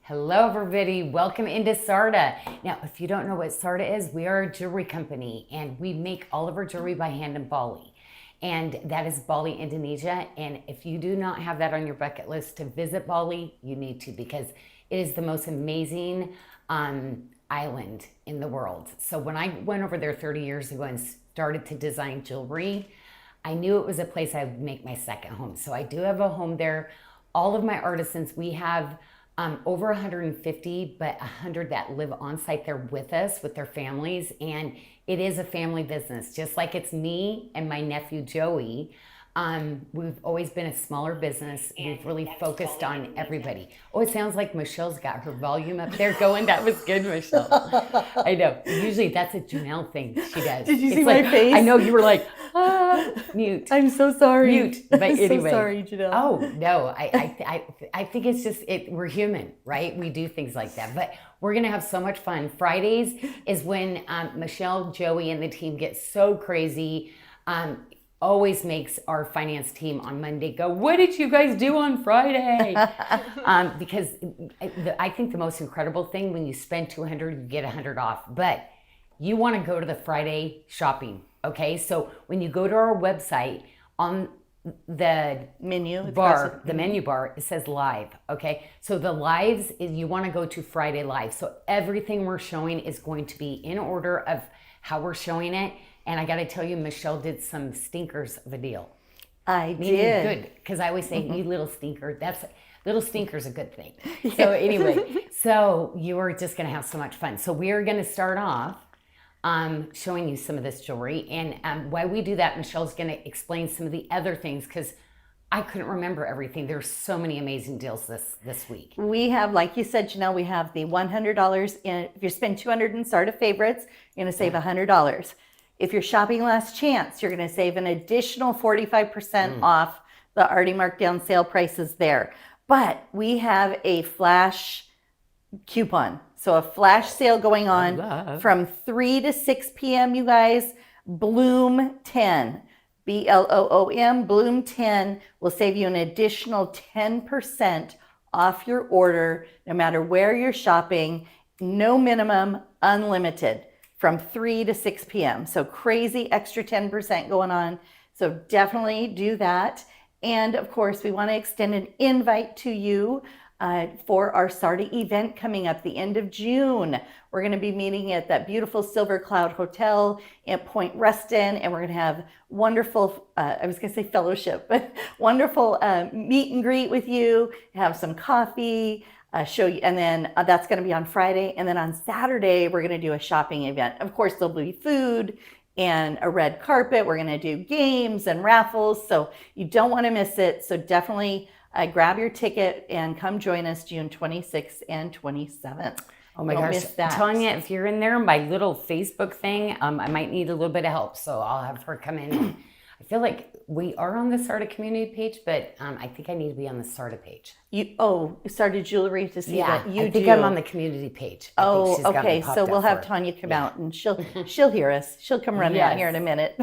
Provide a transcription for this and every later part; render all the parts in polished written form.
Hello everybody, welcome into SARDA. Now, if you don't know what SARDA is, we are a jewelry company and we make all of our jewelry by hand in Bali. And that is Bali, Indonesia. And if you do not have that on your bucket list to visit Bali, you need to, because it is the most amazing island in the world. So when I went over there 30 years ago and started to design jewelry, I knew it was a place I would make my second home. So I do have a home there. All of my artisans, we have over 150, but 100 that live on site there with us, with their families. And it is a family business, just like it's me and my nephew, Joey. We've always been a smaller business. We've really focused on everybody. Oh, it sounds like Michelle's got her volume up there going. That was good, Michelle. I know. Usually that's a Janelle thing she does. Did you see my face? I know you were like, mute. I'm so sorry. Mute. But anyway. So sorry, Janyl. Oh, no. I think it's just, we're human, right? We do things like that. But we're going to have so much fun. Fridays is when Michelle, Joey, and the team get so crazy. Always makes our finance team on Monday go, what did you guys do on Friday? Because I think the most incredible thing, when you spend $200, you get $100 off. But you want to go to the Friday shopping, okay? So when you go to our website, on the menu bar, it says live, okay? So the lives, you want to go to Friday Live. So everything we're showing is going to be in order of how we're showing it. And I got to tell you, Michelle did some stinkers of a deal. I did. Good, because I always say, you little stinker. Little stinker's a good thing. So anyway, so you are just going to have so much fun. So we are going to start off showing you some of this jewelry. And while we do that, Michelle's going to explain some of the other things, because I couldn't remember everything. There's so many amazing deals this week. We have, like you said, Janyl, we have the $100 in. If you spend $200 in SARDA favorites, you're going to save $100. If you're shopping last chance, you're going to save an additional 45% off the already marked down sale prices there. But we have a flash coupon. So a flash sale going on from 3 to 6 p.m., you guys. Bloom 10, BLOOM, Bloom 10 will save you an additional 10% off your order, no matter where you're shopping. No minimum, unlimited. From 3 to 6 p.m. So crazy extra 10% going on. So definitely do that. And of course, we want to extend an invite to you for our SARDA event coming up the end of June. We're going to be meeting at that beautiful Silver Cloud Hotel at Point Reston, and we're going to have wonderful, I was going to say fellowship, but wonderful meet and greet with you, have some coffee, show you, and then that's going to be on Friday. And then on Saturday, we're going to do a shopping event. Of course, there'll be food and a red carpet. We're going to do games and raffles, so you don't want to miss it. So definitely grab your ticket and come join us June 26th and 27th. Oh my gosh, I'm telling you, if you're in there, my little Facebook thing, I might need a little bit of help, so I'll have her come in. I feel like we are on the SARDA community page, but I think I need to be on the SARDA page. SARDA Jewelry to see that. I think I'm on the community page. Okay. So we'll have Tanya come out, and she'll hear us. She'll come running out here in a minute.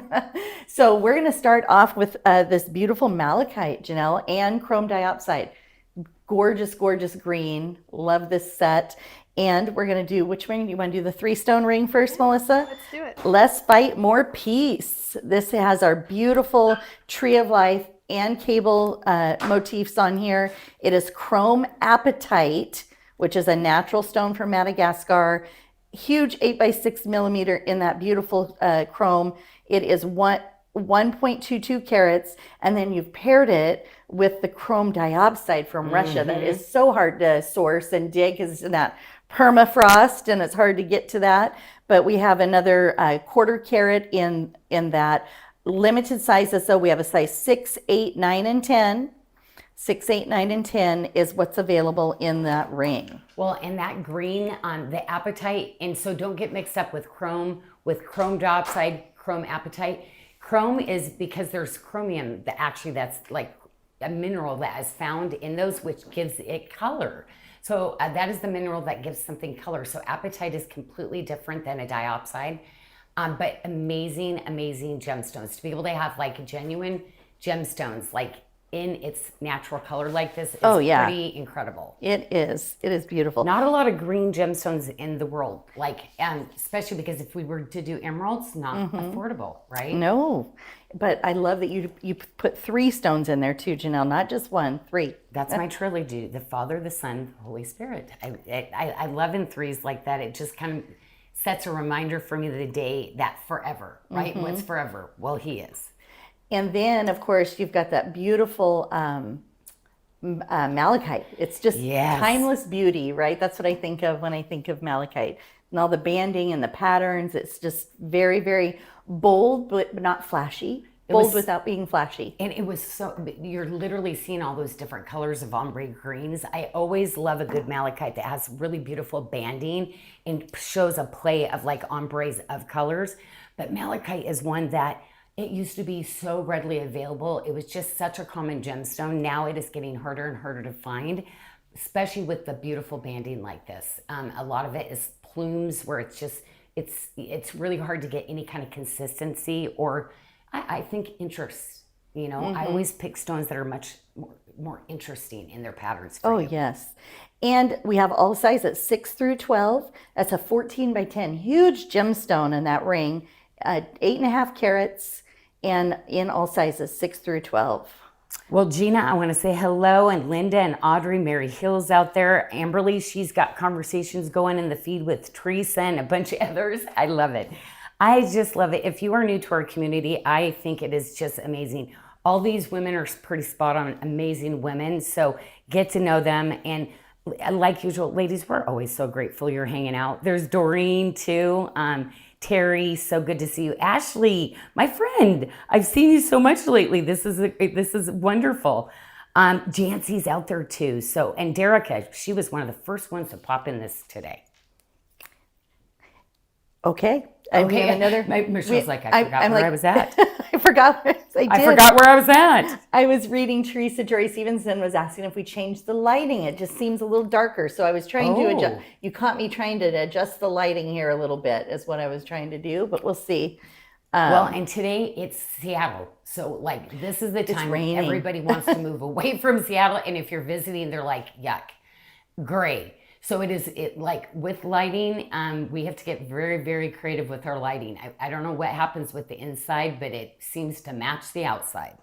So we're going to start off with this beautiful malachite, Janyl, and chrome diopside. Gorgeous, gorgeous green. Love this set. And we're going to do, which ring? You want to do the 3-stone ring first, Melissa? Let's do it. Less fight, more peace. This has our beautiful tree of life and cable motifs on here. It is chrome apatite, which is a natural stone from Madagascar. Huge 8x6 millimeter in that beautiful chrome. It is 1.22 carats, and then you've paired it with the chrome diopside from Russia. That is so hard to source and dig, because it's in that permafrost and it's hard to get to that. But we have another quarter carat in that limited sizes. So we have a size 6, 8, 9, and 10. 6, 8, 9, and 10 is what's available in that ring. Well, and that green, the apatite, and so don't get mixed up with chrome diopside, chrome apatite. Chrome is because there's chromium that's like a mineral that is found in those, which gives it color. So that is the mineral that gives something color. So apatite is completely different than a diopside, but amazing, amazing gemstones. To be able to have like genuine gemstones, like in its natural color like this is pretty incredible. It is. It is beautiful. Not a lot of green gemstones in the world, like, especially because if we were to do emeralds, not affordable, right? No, but I love that you put 3 stones in there too, Janyl, not just 1, 3. That's my trilogy: the Father, the Son, the Holy Spirit. I love in threes like that. It just kind of sets a reminder for me of the day that forever, right? What's forever? Well, He is. And then, of course, you've got that beautiful malachite. It's just timeless beauty, right? That's what I think of when I think of malachite. And all the banding and the patterns. It's just very, very bold, but not flashy. Bold without being flashy. And it was you're literally seeing all those different colors of ombre greens. I always love a good malachite that has really beautiful banding and shows a play of like ombres of colors. But malachite is one that it used to be so readily available. It was just such a common gemstone. Now it is getting harder and harder to find, especially with the beautiful banding like this. A lot of it is plumes where it's really hard to get any kind of consistency or I think interest. You know, I always pick stones that are much more interesting in their patterns. Yes. And we have all sizes, 6 through 12. That's a 14 by 10, huge gemstone in that ring, 8.5 carats, and in all sizes, 6 through 12. Well, Gina, I want to say hello, and Linda and Audrey, Mary Hill's out there. Amberly, she's got conversations going in the feed with Teresa and a bunch of others. I love it. I just love it. If you are new to our community, I think it is just amazing. All these women are pretty spot on, amazing women. So get to know them. And like usual, ladies, we're always so grateful you're hanging out. There's Doreen too. Terry, so good to see you. Ashley, my friend, I've seen you so much lately. This is wonderful. Jancy's out there too. So, and Derica, she was one of the first ones to pop in this today. Okay. Okay. Another. Michelle's like, I forgot where I was at. I forgot where I was at. I was reading Teresa Joy Stevenson was asking if we changed the lighting. It just seems a little darker. So I was trying to adjust. You caught me trying to adjust the lighting here a little bit is what I was trying to do, but we'll see. Well, and today it's Seattle. So like this is the time everybody wants to move away from Seattle. And if you're visiting, they're like, yuck, gray. So like with lighting, we have to get very, very creative with our lighting. I don't know what happens with the inside, but it seems to match the outside.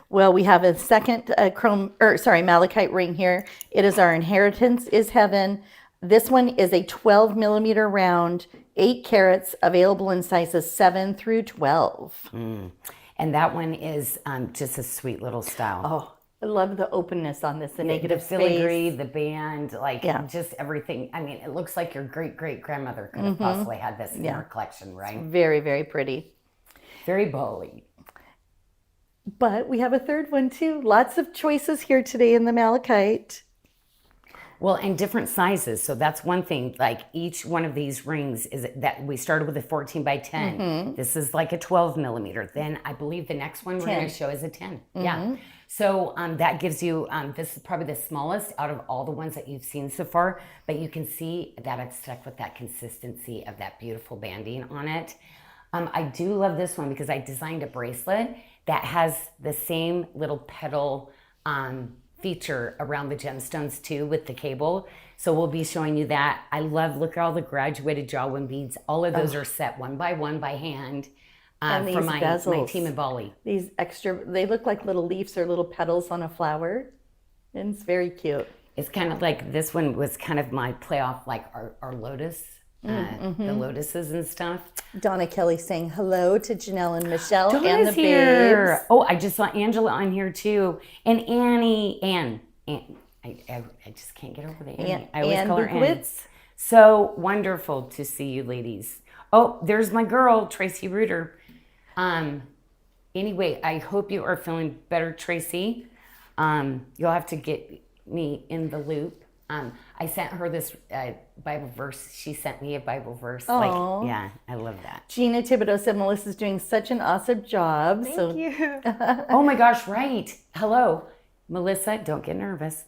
Well, we have a second malachite ring here. It is our Inheritance is Heaven. This one is a 12 millimeter round, 8 carats, available in sizes 7 through 12. And that one is just a sweet little style. Oh, I love the openness on this, the negative filigree, the band, just everything. I mean, it looks like your great-great-grandmother could have possibly had this in her collection, right? It's very, very pretty. Very Bali. But we have a third one too. Lots of choices here today in the malachite. Well, and different sizes. So that's one thing. Like each one of these rings is that we started with a 14 by 10. This is like a 12 millimeter. Then I believe the next one we're going to show is a 10. Yeah. So that gives you, this is probably the smallest out of all the ones that you've seen so far. But you can see that it's stuck with that consistency of that beautiful banding on it. I do love this one because I designed a bracelet that has the same little petal feature around the gemstones too with the cable. So we'll be showing you that. Look at all the graduated jawbone beads. All of those are set one by hand from my team in Bali. These they look like little leaves or little petals on a flower. And it's very cute. It's kind of like this one was kind of my play off like our lotus, the lotuses and stuff. Donna Kelly saying hello to Janyl and Michelle Donna's and the here. babes. Oh, I just saw Angela on here too. And Anne. I just can't get over the Annie. I always call her Anne. So wonderful to see you ladies. Oh, there's my girl, Tracy Reuter. Anyway, I hope you are feeling better, Tracy. You'll have to get me in the loop. I sent her this Bible verse. She sent me a Bible verse. Aww. Yeah, I love that. Gina Thibodeau said Melissa's doing such an awesome job. Thank you. Oh my gosh, right. Hello. Melissa, don't get nervous.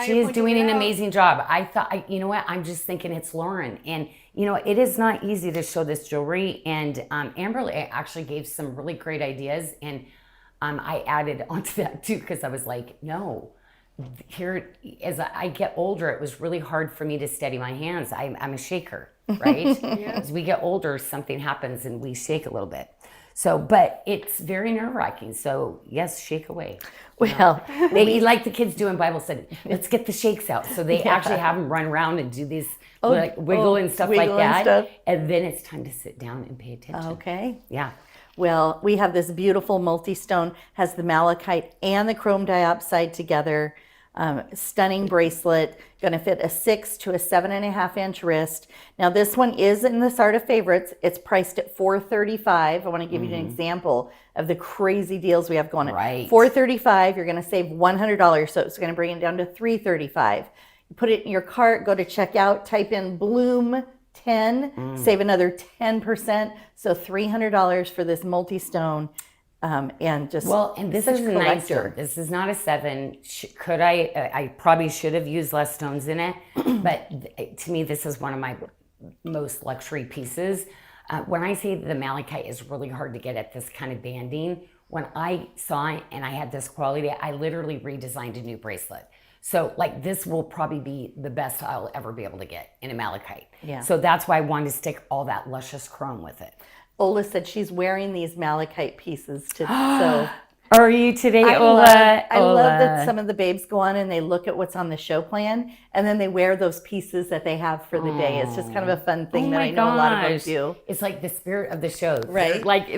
She is doing an amazing job. I thought, you know what? I'm just thinking it's Lauren. And, you know, it is not easy to show this jewelry. And Amberly actually gave some really great ideas. And I added onto that too because I was like, no. Here, as I get older, it was really hard for me to steady my hands. I'm a shaker, right? As we get older, something happens and we shake a little bit. So, but it's very nerve-wracking. So, yes, shake away. Well, They like the kids do in Bible study. Let's get the shakes out. So they actually have them run around and do these like wiggle and stuff like that. And then it's time to sit down and pay attention. Okay. Yeah. Well, we have this beautiful multi-stone, has the malachite and the chrome diopside together. Stunning bracelet, going to fit a 6 to a 7.5 inch wrist. Now this one is in the SARDA favorites. It's priced at $435. I want to give you an example of the crazy deals we have going on. Right. $435, you're going to save $100, so it's going to bring it down to $335. You put it in your cart, go to checkout, type in Bloom 10, save another 10%, so $300 for this multi-stone. And just and this is nicer. This is not a 7. Could I probably should have used less stones in it, but to me, this is one of my most luxury pieces. When I say the malachite is really hard to get at this kind of banding, when I saw it and I had this quality, I literally redesigned a new bracelet. So like this will probably be the best I'll ever be able to get in a malachite. Yeah. So that's why I wanted to stick all that luscious chrome with it. Ola said she's wearing these malachite pieces to so. Are you today, Ola? I love that some of the babes go on and they look at what's on the show plan and then they wear those pieces that they have for the day. It's just kind of a fun thing that I know a lot of them do. It's like the spirit of the show, right? Like,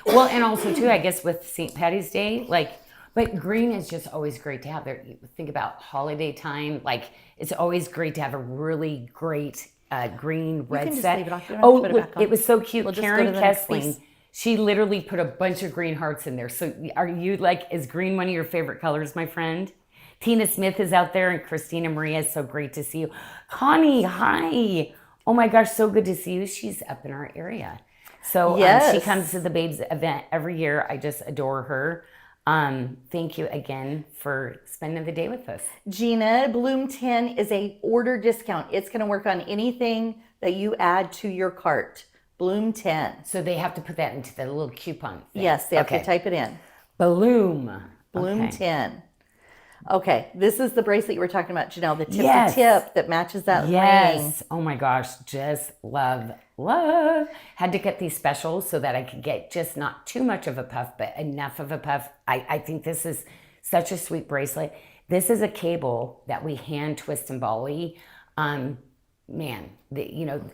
well, and also too, I guess with St. Patty's Day, like, but green is just always great to have there. Think about holiday time, like it's always great to have a really great green red set. It was so cute. Karen Kessling, she literally put a bunch of green hearts in there. So are you like, is green one of your favorite colors, my friend? Tina Smith is out there and Christina Maria, so great to see you. Connie, hi. Oh my gosh, so good to see you. She's up in our area. So she comes to the Babes event every year. I just adore her. Thank you again for spending the day with us. Gina, Bloom 10 is a order discount. It's going to work on anything that you add to your cart. Bloom 10. So they have to put that into the little coupon thing. Yes, they have to type it in. Bloom 10. Okay, this is the bracelet you were talking about, Janyl, the tip-to-tip that matches that ring. Oh my gosh, just love. Had to get these specials so that I could get just not too much of a puff, but enough of a puff. I think this is such a sweet bracelet. This is a cable that we hand twist in Bali. Man,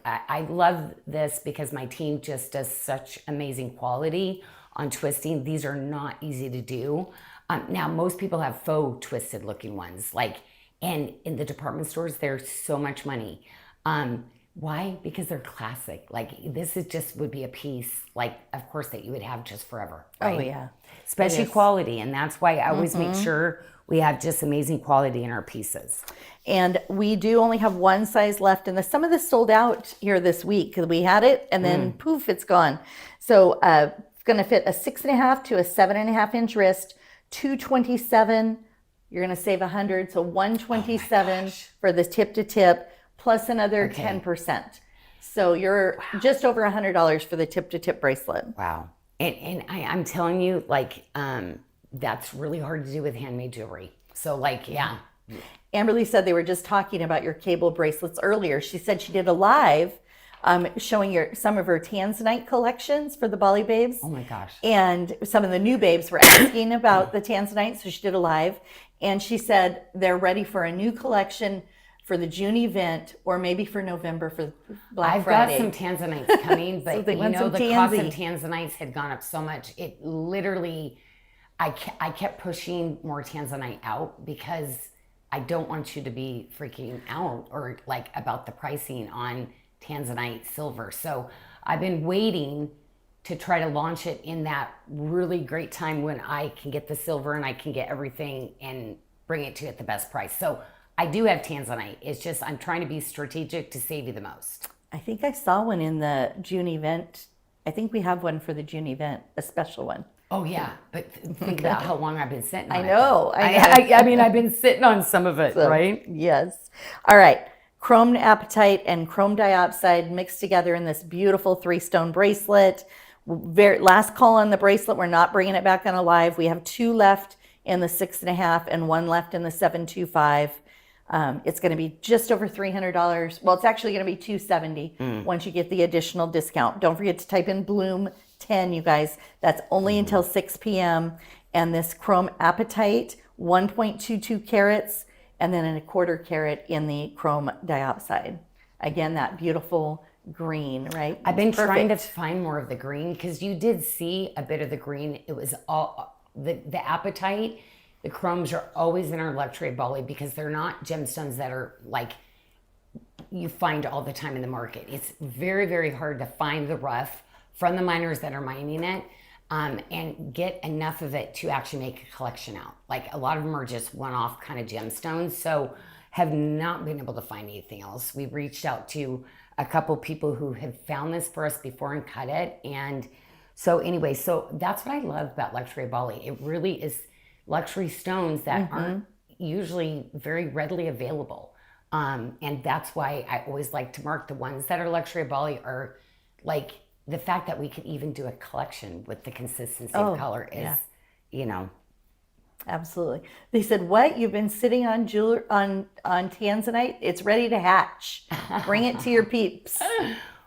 I love this because my team just does such amazing quality on twisting. These are not easy to do. Now, most people have faux twisted looking ones, and in the department stores, there's so much money. Why? Because they're classic. This would be a piece, of course, that you would have just forever. Right? Oh, yeah. Especially quality. And that's why I always make sure we have just amazing quality in our pieces. And we do only have one size left. And some of this sold out here this week because we had it and then poof, it's gone. So it's going to fit a 6.5 to a 7.5 inch wrist, 227. You're going to save 100. So 127 for the tip to tip plus another 10%. So you're just over $100 for the tip to tip bracelet. Wow. And I'm telling you, that's really hard to do with handmade jewelry. So Amberly said they were just talking about your cable bracelets earlier. She said she did a live showing some of her Tanzanite collections for the Bali babes. Oh my gosh. And some of the new babes were asking about the Tanzanite, so she did a live. And she said they're ready for a new collection for the June event or maybe for November for Black Friday. I've got some Tanzanites coming, but the cost of Tanzanites had gone up so much. It literally, I kept pushing more Tanzanite out because I don't want you to be freaking out or about the pricing on Tanzanite silver. So I've been waiting to try to launch it in that really great time when I can get the silver and I can get everything and bring it to you at the best price. So I do have Tanzanite. It's just I'm trying to be strategic to save you the most. I think I saw one in the June event. I think we have one for the June event, a special one. Oh yeah, but think about how long I've been sitting on it. I know. I mean, I've been sitting on some of it, right? Yes. All right. Chrome apatite and chrome diopside mixed together in this beautiful 3-stone bracelet. Last call on the bracelet. We're not bringing it back on alive. We have 2 left in the 6.5 and 1 left in the 725. It's going to be just over $300. Well, it's actually going to be $270 once you get the additional discount. Don't forget to type in Bloom 10, you guys. That's only until 6 p.m. And this chrome apatite, 1.22 carats, and then a 1/4 carat in the chrome diopside. Again, that beautiful green, right? I've been trying to find more of the green because you did see a bit of the green. It was all the apatite. The chromes are always in our luxury of Bali because they're not gemstones that are like you find all the time in the market. It's very, very hard to find the rough from the miners that are mining it and get enough of it to actually make a collection out. Like a lot of them are just one-off kind of gemstones. So have not been able to find anything else. We reached out to a couple people who have found this for us before and cut it. And so anyway, so that's what I love about luxury of Bali. It really is luxury stones that aren't usually very readily available. And that's why I always like to mark the ones that are luxury of Bali are like the fact that we can even do a collection with the consistency of color is, you know. Absolutely. They said, what? You've been sitting on tanzanite? It's ready to hatch. Bring it to your peeps.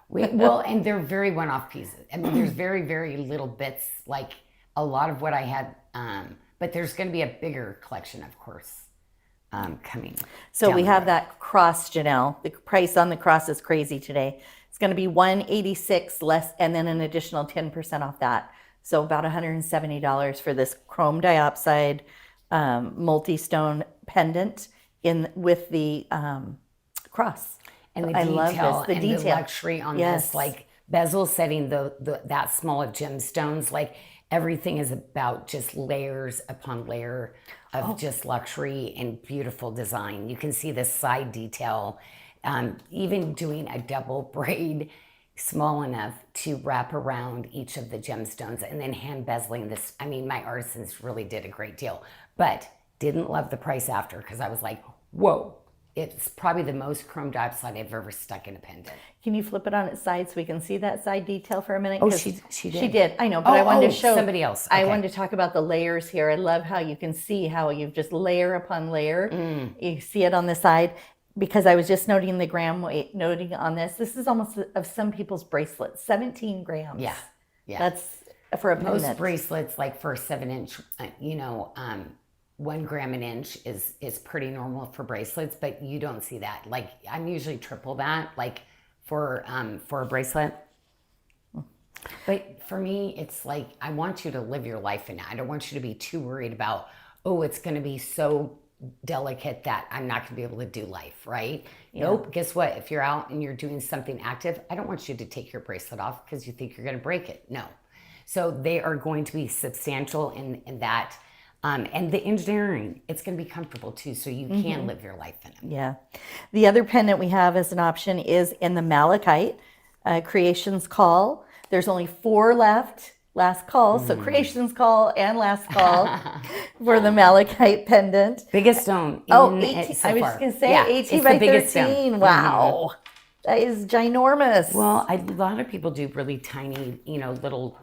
Well, and they're very one-off pieces. I mean, there's very, very little bits, like a lot of what I had, but there's going to be a bigger collection, of course, coming. So we have that cross, Janyl. The price on the cross is crazy today. It's going to be $186 less, and then an additional 10% off that. So about $170 for this chrome diopside multi-stone pendant with the cross. And the I detail, love this. The detail. The luxury on this, like bezel setting that small of gemstones, like everything is about just layers upon layer of just luxury and beautiful design. You can see the side detail, even doing a double braid small enough to wrap around each of the gemstones and then hand bezeling this. I mean, my artisans really did a great deal, but didn't love the price after because I was like, whoa, it's probably the most chrome diopside I've ever stuck in a pendant. Can you flip it on its side so we can see that side detail for a minute? Oh, she did. She did. I know, but I wanted to show somebody else. Okay. I wanted to talk about the layers here. I love how you can see how you've just layer upon layer. You see it on the side. Because I was just noting the gram weight, noting on this. This is almost of some people's bracelets, 17 grams. Yeah. That's for a pendant. Most bracelets, like for a 7-inch, 1 gram an inch is pretty normal for bracelets, but you don't see that. Like I'm usually triple that, like for a bracelet. But for me, it's like I want you to live your life in it. I don't want you to be too worried about, oh, it's going to be so delicate that I'm not going to be able to do life, right? Nope. Guess what? If you're out and you're doing something active, I don't want you to take your bracelet off because you think you're going to break it. No. So they are going to be substantial in that. And the engineering, it's going to be comfortable too, so you can live your life in it. Yeah. The other pendant we have as an option is in the malachite, Creation's Call. There's only 4 left. Last call, so Creation's Call and last call for the malachite pendant. Biggest stone. 18, I was just going to say 18 by 13. Wow. That is ginormous. Well, a lot of people do really tiny, little,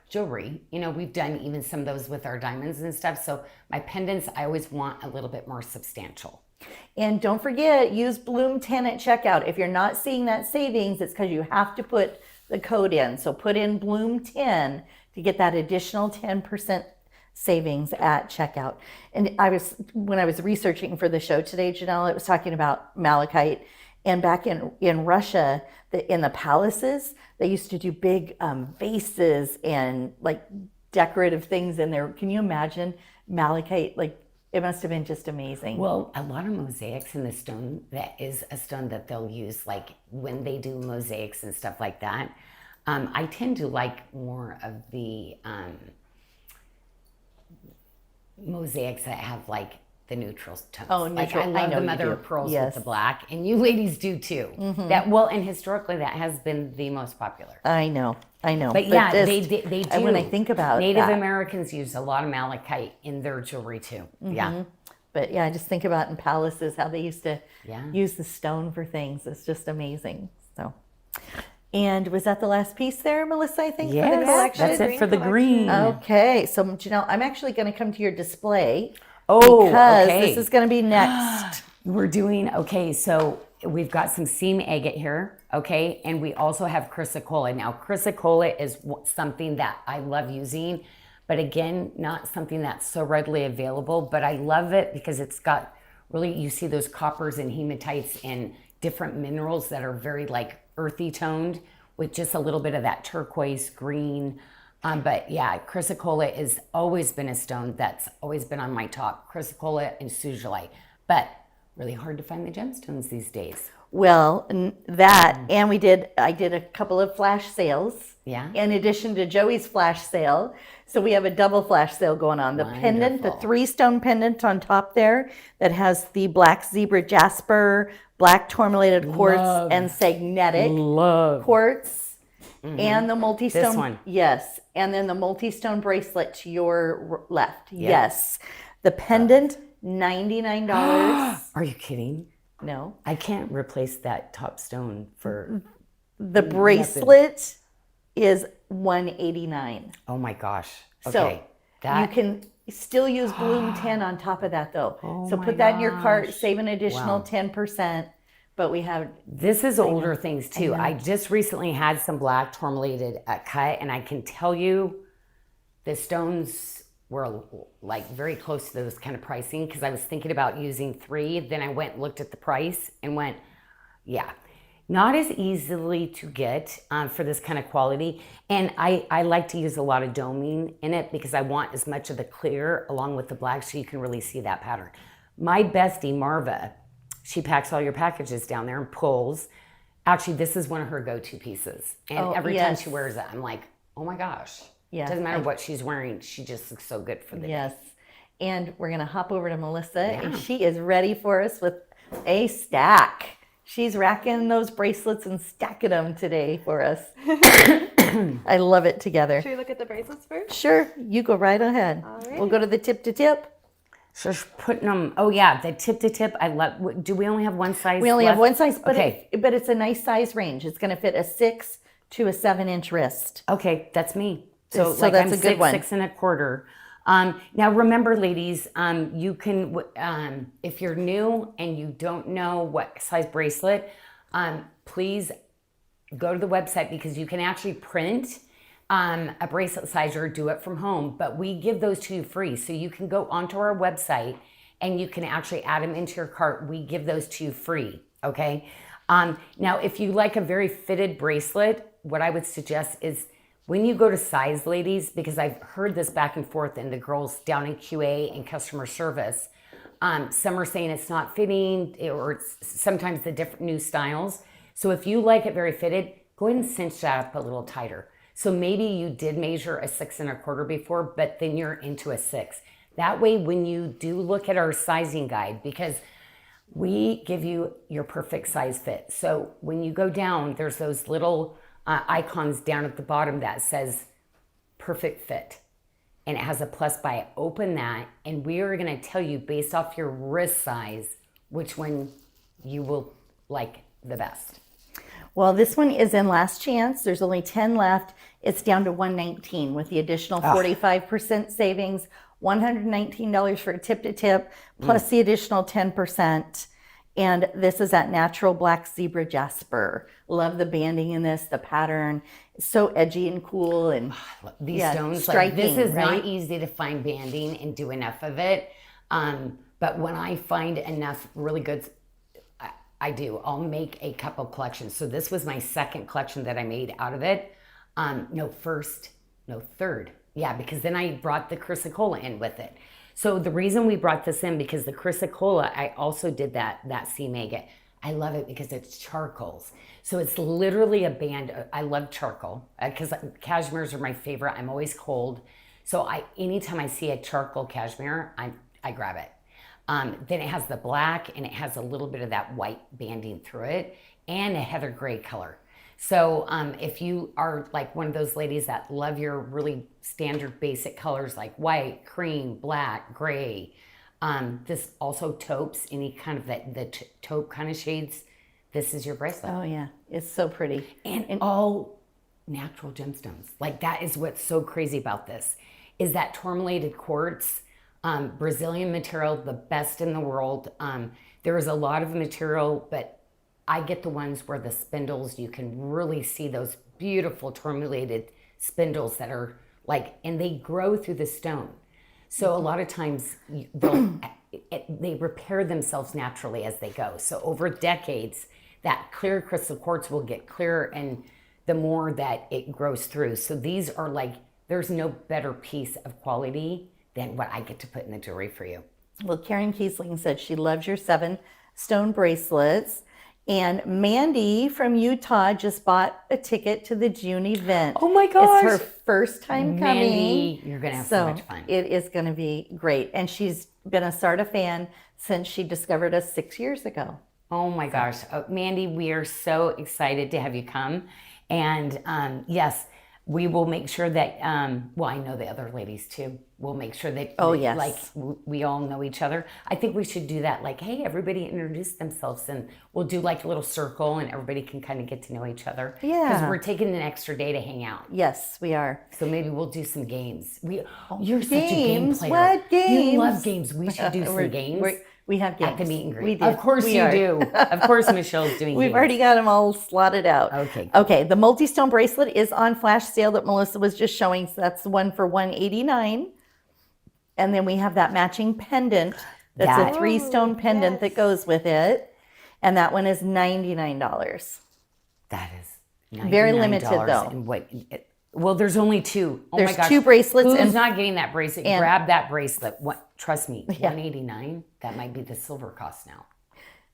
jewelry. We've done even some of those with our diamonds and stuff. So my pendants, I always want a little bit more substantial. And don't forget, use Bloom 10 at checkout. If you're not seeing that savings, it's because you have to put the code in. So put in Bloom 10 to get that additional 10% savings at checkout. And when I was researching for the show today, Janyl, it was talking about malachite. And back in Russia, in the palaces, they used to do big vases and like decorative things in there. Can you imagine malachite? Like it must have been just amazing. Well, a lot of mosaics in the stone, that is a stone that they'll use like when they do mosaics and stuff like that. I tend to like more of the mosaics that have like the neutral tones. Oh, neutral. Like I love the mother of pearls with the black, and you ladies do too. And historically that has been the most popular. I know. But yeah, they do. When I think about Native Americans use a lot of malachite in their jewelry too. Yeah. But yeah, I just think about in palaces how they used to use the stone for things. It's just amazing. So And was that the last piece there, Melissa, I think, for the Yes, collection? that's it for the Green green. Okay, so Janyl, I'm actually going to come to your display Oh, because okay. this is going to be next. We're doing, okay, so we've got some seam agate here, okay, and we also have chrysocolla. Now, chrysocolla is something that I love using, but again, not something that's so readily available, but I love it because it's got really, you see those coppers and hematites and different minerals that are very like earthy toned with just a little bit of that turquoise green. But yeah, chrysocolla has always been a stone that's always been on my top. Chrysocolla and suzilite, but really hard to find the gemstones these days. Well, and I did a couple of flash sales. Yeah. In addition to Joey's flash sale. So we have a double flash sale going on. The pendant, the Wonderful. 3-stone pendant on top there that has the black zebra jasper, black tourmalated quartz, Love. and sagnetic Love. quartz. And the multi-stone. This one. Yes. And then the multi-stone bracelet to your left. Yes. The pendant, $99. Are you kidding? No. I can't replace that top stone for, The bracelet is $189. oh my gosh. So Okay. That, you can still use Bloom 10 on top of that though. Oh So my put that in your cart, gosh. save an additional Wow. 10%. But we have, this is older things too. I just recently had some black tourmalated cut, and I can tell you the stones were like very close to those kind of pricing because I was thinking about using 3. Then I went and looked at the price and went, yeah, not as easily to get for this kind of quality. And I like to use a lot of doming in it because I want as much of the clear along with the black so you can really see that pattern. My bestie, Marva, she packs all your packages down there and pulls. Actually, this is one of her go-to pieces. And Oh, every time yes. she wears it, I'm like, oh my gosh. Yeah, Doesn't matter what she's wearing. She just looks so good for the day. yes. And we're going to hop over to Melissa and Yeah. she is ready for us with a stack. She's racking those bracelets and stacking them today for us. I love it together. Should we look at the bracelets first? Sure, you go right ahead. All right. We'll go to the tip to tip. So she's putting them, oh yeah, the tip to tip. I love, do we only have one size? We only have left? one size, but, Okay. but it's a nice size range. It's going to fit a 6 to a 7-inch wrist. Okay, that's me. So, So like that's I'm a good one. 6.25. Now remember, ladies, you can if you're new and you don't know what size bracelet, please go to the website because you can actually print a bracelet size or do it from home. But we give those to you free, so you can go onto our website and you can actually add them into your cart. We give those to you free. Okay. Now, if you like a very fitted bracelet, what I would suggest is when you go to size, ladies, because I've heard this back and forth in the girls down in QA and customer service, some are saying it's not fitting or it's sometimes the different new styles. So if you like it very fitted, go ahead and cinch that up a little tighter. So maybe you did measure a 6.25 before, but then you're into a 6. That way, when you do look at our sizing guide, because we give you your perfect size fit. So when you go down, there's those little icons down at the bottom that says perfect fit. And it has a plus by. Open that, and we are going to tell you based off your wrist size, which one you will like the best. Well, this one is in last chance. There's only 10 left. It's down to $119 with the additional 45% savings, $119 for a tip to tip, plus the additional 10%. And this is that natural black zebra jasper. Love the banding in this, the pattern. It's so edgy and cool. And These yeah, stones, striking, like, this is right? not easy to find banding and do enough of it. But when I find enough really good, I do. I'll make a couple collections. So this was my second collection that I made out of it. Third. Yeah, because then I brought the chrysocolla in with it. So the reason we brought this in, because the chrysocolla, I also did that seam agate. I love it because it's charcoals. So it's literally a band. I love charcoal because cashmeres are my favorite. I'm always cold. So anytime I see a charcoal cashmere, I grab it. Then it has the black and it has a little bit of that white banding through it and a heather gray color. So if you are like one of those ladies that love your really standard basic colors like white, cream, black, gray, this also taupes any kind of the taupe kind of shades. this is your bracelet. Oh yeah, it's so pretty. And all natural gemstones. Like that is what's so crazy about this, is that tourmalated quartz, Brazilian material, the best in the world. There is a lot of material, but I get the ones where the spindles, you can really see those beautiful tourmalated spindles that are like, and they grow through the stone. So a lot of times they repair themselves naturally as they go. So over decades, that clear crystal quartz will get clearer, and the more that it grows through. So these are like, there's no better piece of quality than what I get to put in the jewelry for you. Well, Karen Kiesling said she loves your 7 stone bracelets. And Mandy from Utah just bought a ticket to the June event. Oh my gosh. It's her first time coming. Mandy, you're going to have so much fun. It is going to be great. And she's been a SARDA fan since she discovered us 6 years ago. Oh my gosh. Mandy, we are so excited to have you come. And yes, we will make sure that, well, I know the other ladies too. We'll make sure that, yes, like, we all know each other. I think we should do that. Like, hey, everybody introduce themselves, and we'll do like a little circle, and everybody can kind of get to know each other. Yeah. Because we're taking an extra day to hang out. Yes, we are. So maybe we'll do some games. You're such a game player. What games? You love games. We should do some games. We have games. At the meet and greet. We do. Of course we you are. do. Of course Michelle's doing We've games. already got them all slotted out. Okay. Okay, the multi-stone bracelet is on flash sale that Melissa was just showing. So that's the one for $189. And then we have that matching pendant. That's a 3-stone pendant that goes with it. And that one is $99. That is $99. Very limited, though. And well, there's only 2. Oh There's my gosh. 2 bracelets. Who's and not getting that bracelet? and- Grab that bracelet. What? Trust me, Yeah. $189. That might be the silver cost now.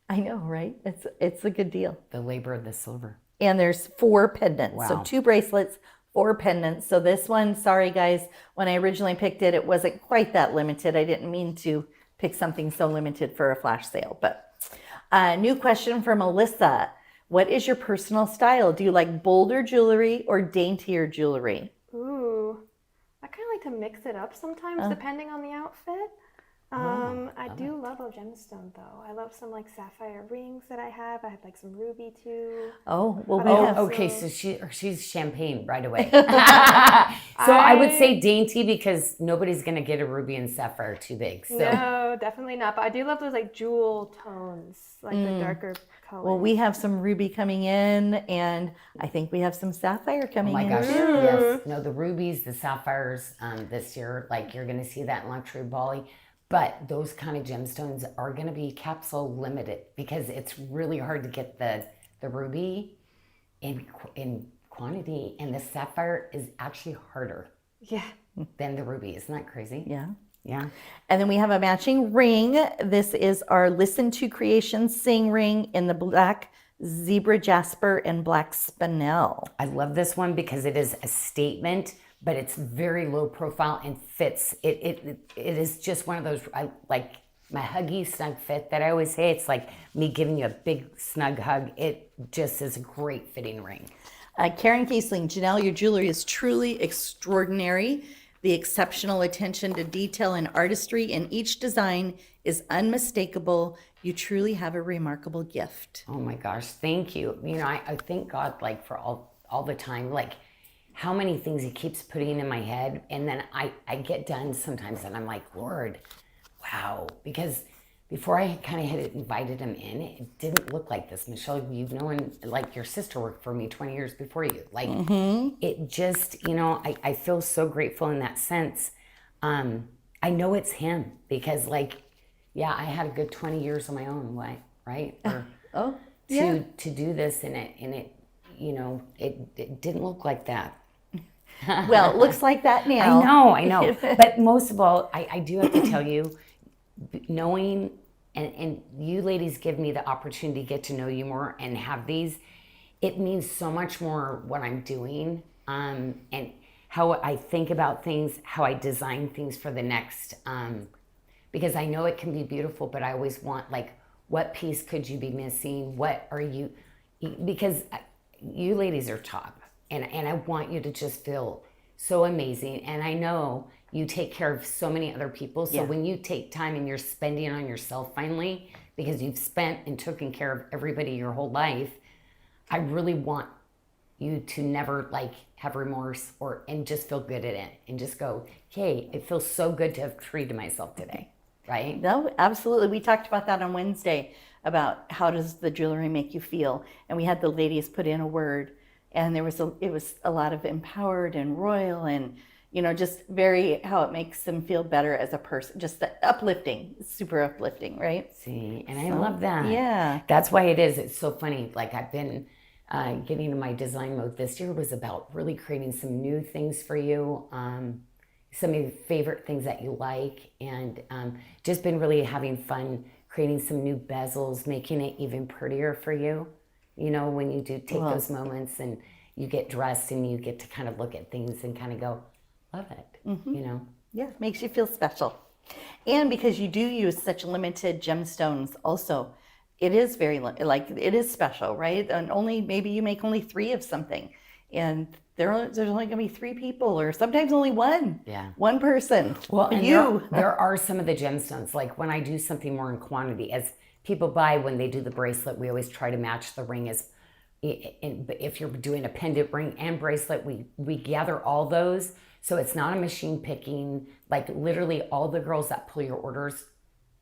I know, right? It's a good deal. The labor of the silver. And there's 4 pendants. Wow. So 2 bracelets, 4 pendants. So this one, sorry guys, when I originally picked it, it wasn't quite that limited. I didn't mean to pick something so limited for a flash sale. But new question for Melissa. What is your personal style? Do you like bolder jewelry or daintier jewelry? Ooh, I kind of like to mix it up sometimes depending on the outfit. I do love a gemstone though. I love some like sapphire rings that I have. I have like some ruby too. Oh, well, we Oh, have. okay. So she's champagne right away. So I would say dainty, because nobody's going to get a ruby and sapphire too big. So No, definitely not. But I do love those like jewel tones, like the darker colors. Well, we have some ruby coming in, and I think we have some sapphire oh coming my in gosh, too. yes. No, the rubies, the sapphires this year, like you're going to see that in luxury Bali. But those kind of gemstones are going to be capsule limited, because it's really hard to get the ruby in quantity, and the sapphire is actually harder Yeah. than the ruby. Isn't that crazy? Yeah. Yeah. And then we have a matching ring. This is our Listen to Creation Sing ring in the black zebra jasper and black spinel. I love this one because it is a statement, but it's very low profile and fits. It is just one of those, I like my huggy snug fit that I always say. It's like me giving you a big snug hug. It just is a great fitting ring. Karen Kiesling, Janyl, your jewelry is truly extraordinary. The exceptional attention to detail and artistry in each design is unmistakable. You truly have a remarkable gift. Oh my gosh, thank you. You know, I thank God like for all the time, like how many things he keeps putting in my head. And then I get done sometimes and I'm like, Lord, wow. Because before I kind of had invited him in, it didn't look like this. Michelle, you've known, like your sister worked for me 20 years before you. Like it just, you know, I feel so grateful in that sense. I know it's him because like, yeah, I had a good 20 years on my own, right? Or to do this and it, you know, it didn't look like that. Well, it looks like that now. I know. But most of all, I do have to tell you, knowing, and you ladies give me the opportunity to get to know you more and have these, it means so much more what I'm doing, and how I think about things, how I design things for the next, because I know it can be beautiful, but I always want like, what piece could you be missing? What are you, because you ladies are top, and I want you to just feel so amazing. And I know you take care of so many other people. So when you take time and you're spending on yourself finally, because you've spent and taken care of everybody your whole life. I really want you to never like have remorse and just feel good at it and just go, hey, it feels so good to have treated myself today, right? No, absolutely. We talked about that on Wednesday about how does the jewelry make you feel, and we had the ladies put in a word, and it was a lot of empowered and royal, and just very how it makes them feel better as a person, just uplifting, super uplifting, right? See, and I love that. Yeah, that's why it is. It's so funny. Like I've been getting in my design mode this year was about really creating some new things for you. Some of your favorite things that you like, and just been really having fun creating some new bezels, making it even prettier for you. When you do take those moments and you get dressed and you get to kind of look at things and kind of go, love it, Yeah, makes you feel special. And because you do use such limited gemstones also, it is very, it is special, right? And maybe you make only 3 of something. And there's only going to be 3 people, or sometimes only one. Yeah. One person. Well, and there are some of the gemstones, like when I do something more in quantity, as people buy, when they do the bracelet, we always try to match the ring if you're doing a pendant ring and bracelet, we gather all those. So it's not a machine picking, like literally all the girls that pull your orders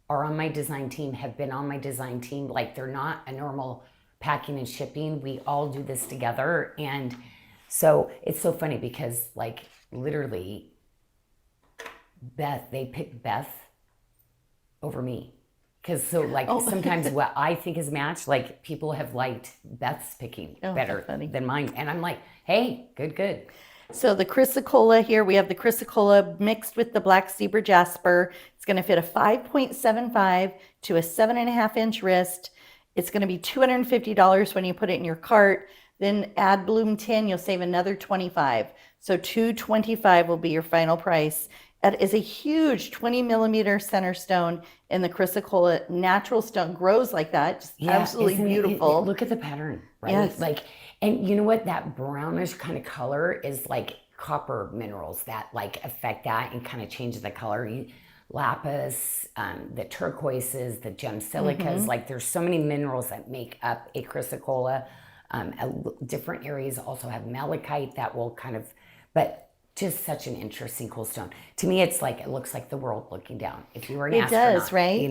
are on my design team, have been on my design team. Like they're not a normal packing and shipping. We all do this together. And so it's so funny because like literally they picked Beth over me. Because sometimes what I think is matched, like people have liked Beth's picking better than mine. And I'm like, hey, good. So the chrysocolla here, we have the chrysocolla mixed with the black zebra jasper. It's going to fit a 5.75 to a 7.5-inch wrist. It's going to be $250 when you put it in your cart. Then add bloom tin, you'll save another $25. So $225 will be your final price. That is a huge 20 millimeter center stone in the chrysocolla. Natural stone grows like that. Just absolutely beautiful. Look at the pattern, right? Yes. And you know what? That brownish kind of color is like copper minerals that like affect that and kind of change the color. Lapis, the turquoises, the gem silicas, like there's so many minerals that make up a chrysocolla. Different areas also have malachite that will but just such an interesting, cool stone. To me, it's like, it looks like the world looking down. If you were an astronaut. It does, right?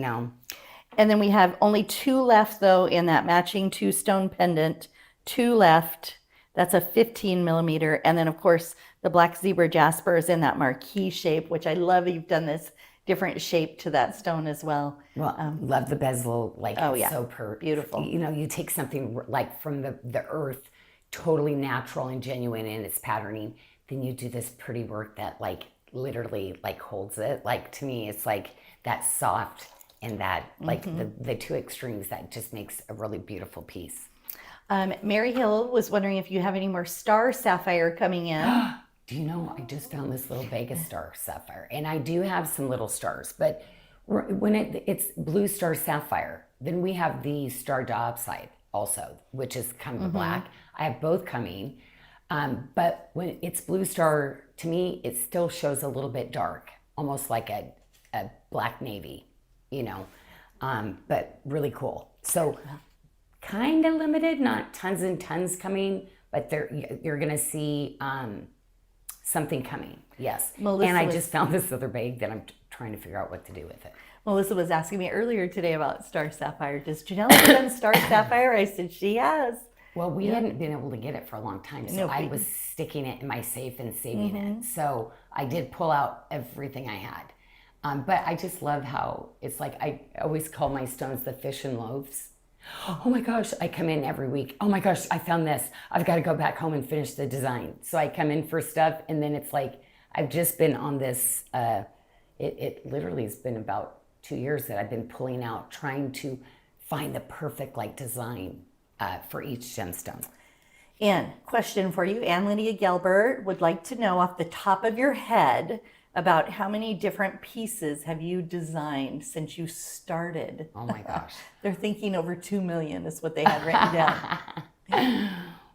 And then we have only 2 left though in that matching 2-stone pendant. 2 left. That's a 15 millimeter. And then of course the black zebra jasper is in that marquee shape, which I love. You've done this different shape to that stone as well. Well, love the bezel. Like, so beautiful. You take something like from the earth, totally natural and genuine in its patterning. Then you do this pretty work that like literally like holds it. Like to me, it's like that soft and that like the 2 extremes that just makes a really beautiful piece. Mary Hill was wondering if you have any more star sapphire coming in. Do you know, I just found this little Vegas star sapphire, and I do have some little stars, but when it's blue star sapphire, then we have the star diopside also, which is kind of black. I have both coming. But when it's blue star, to me, it still shows a little bit dark, almost like a black navy, but really cool. So kind of limited, not tons and tons coming, but you're going to see something coming. Yes. And I just found this other bag that I'm trying to figure out what to do with it. Melissa was asking me earlier today about star sapphire. Does Janyl have done star sapphire? I said she has. Well, we hadn't been able to get it for a long time, so I was sticking it in my safe and saving it. So I did pull out everything I had. But I just love how it's like, I always call my stones the fish and loaves. Oh my gosh, I come in every week. Oh my gosh, I found this. I've got to go back home and finish the design. So I come in for stuff, and then it's like, I've just been on this, it literally has been about 2 years that I've been pulling out, trying to find the perfect like design for each gemstone. And question for you, Ann Lydia Gelbert would like to know off the top of your head about how many different pieces have you designed since you started? Oh my gosh. They're thinking over 2 million is what they had written down.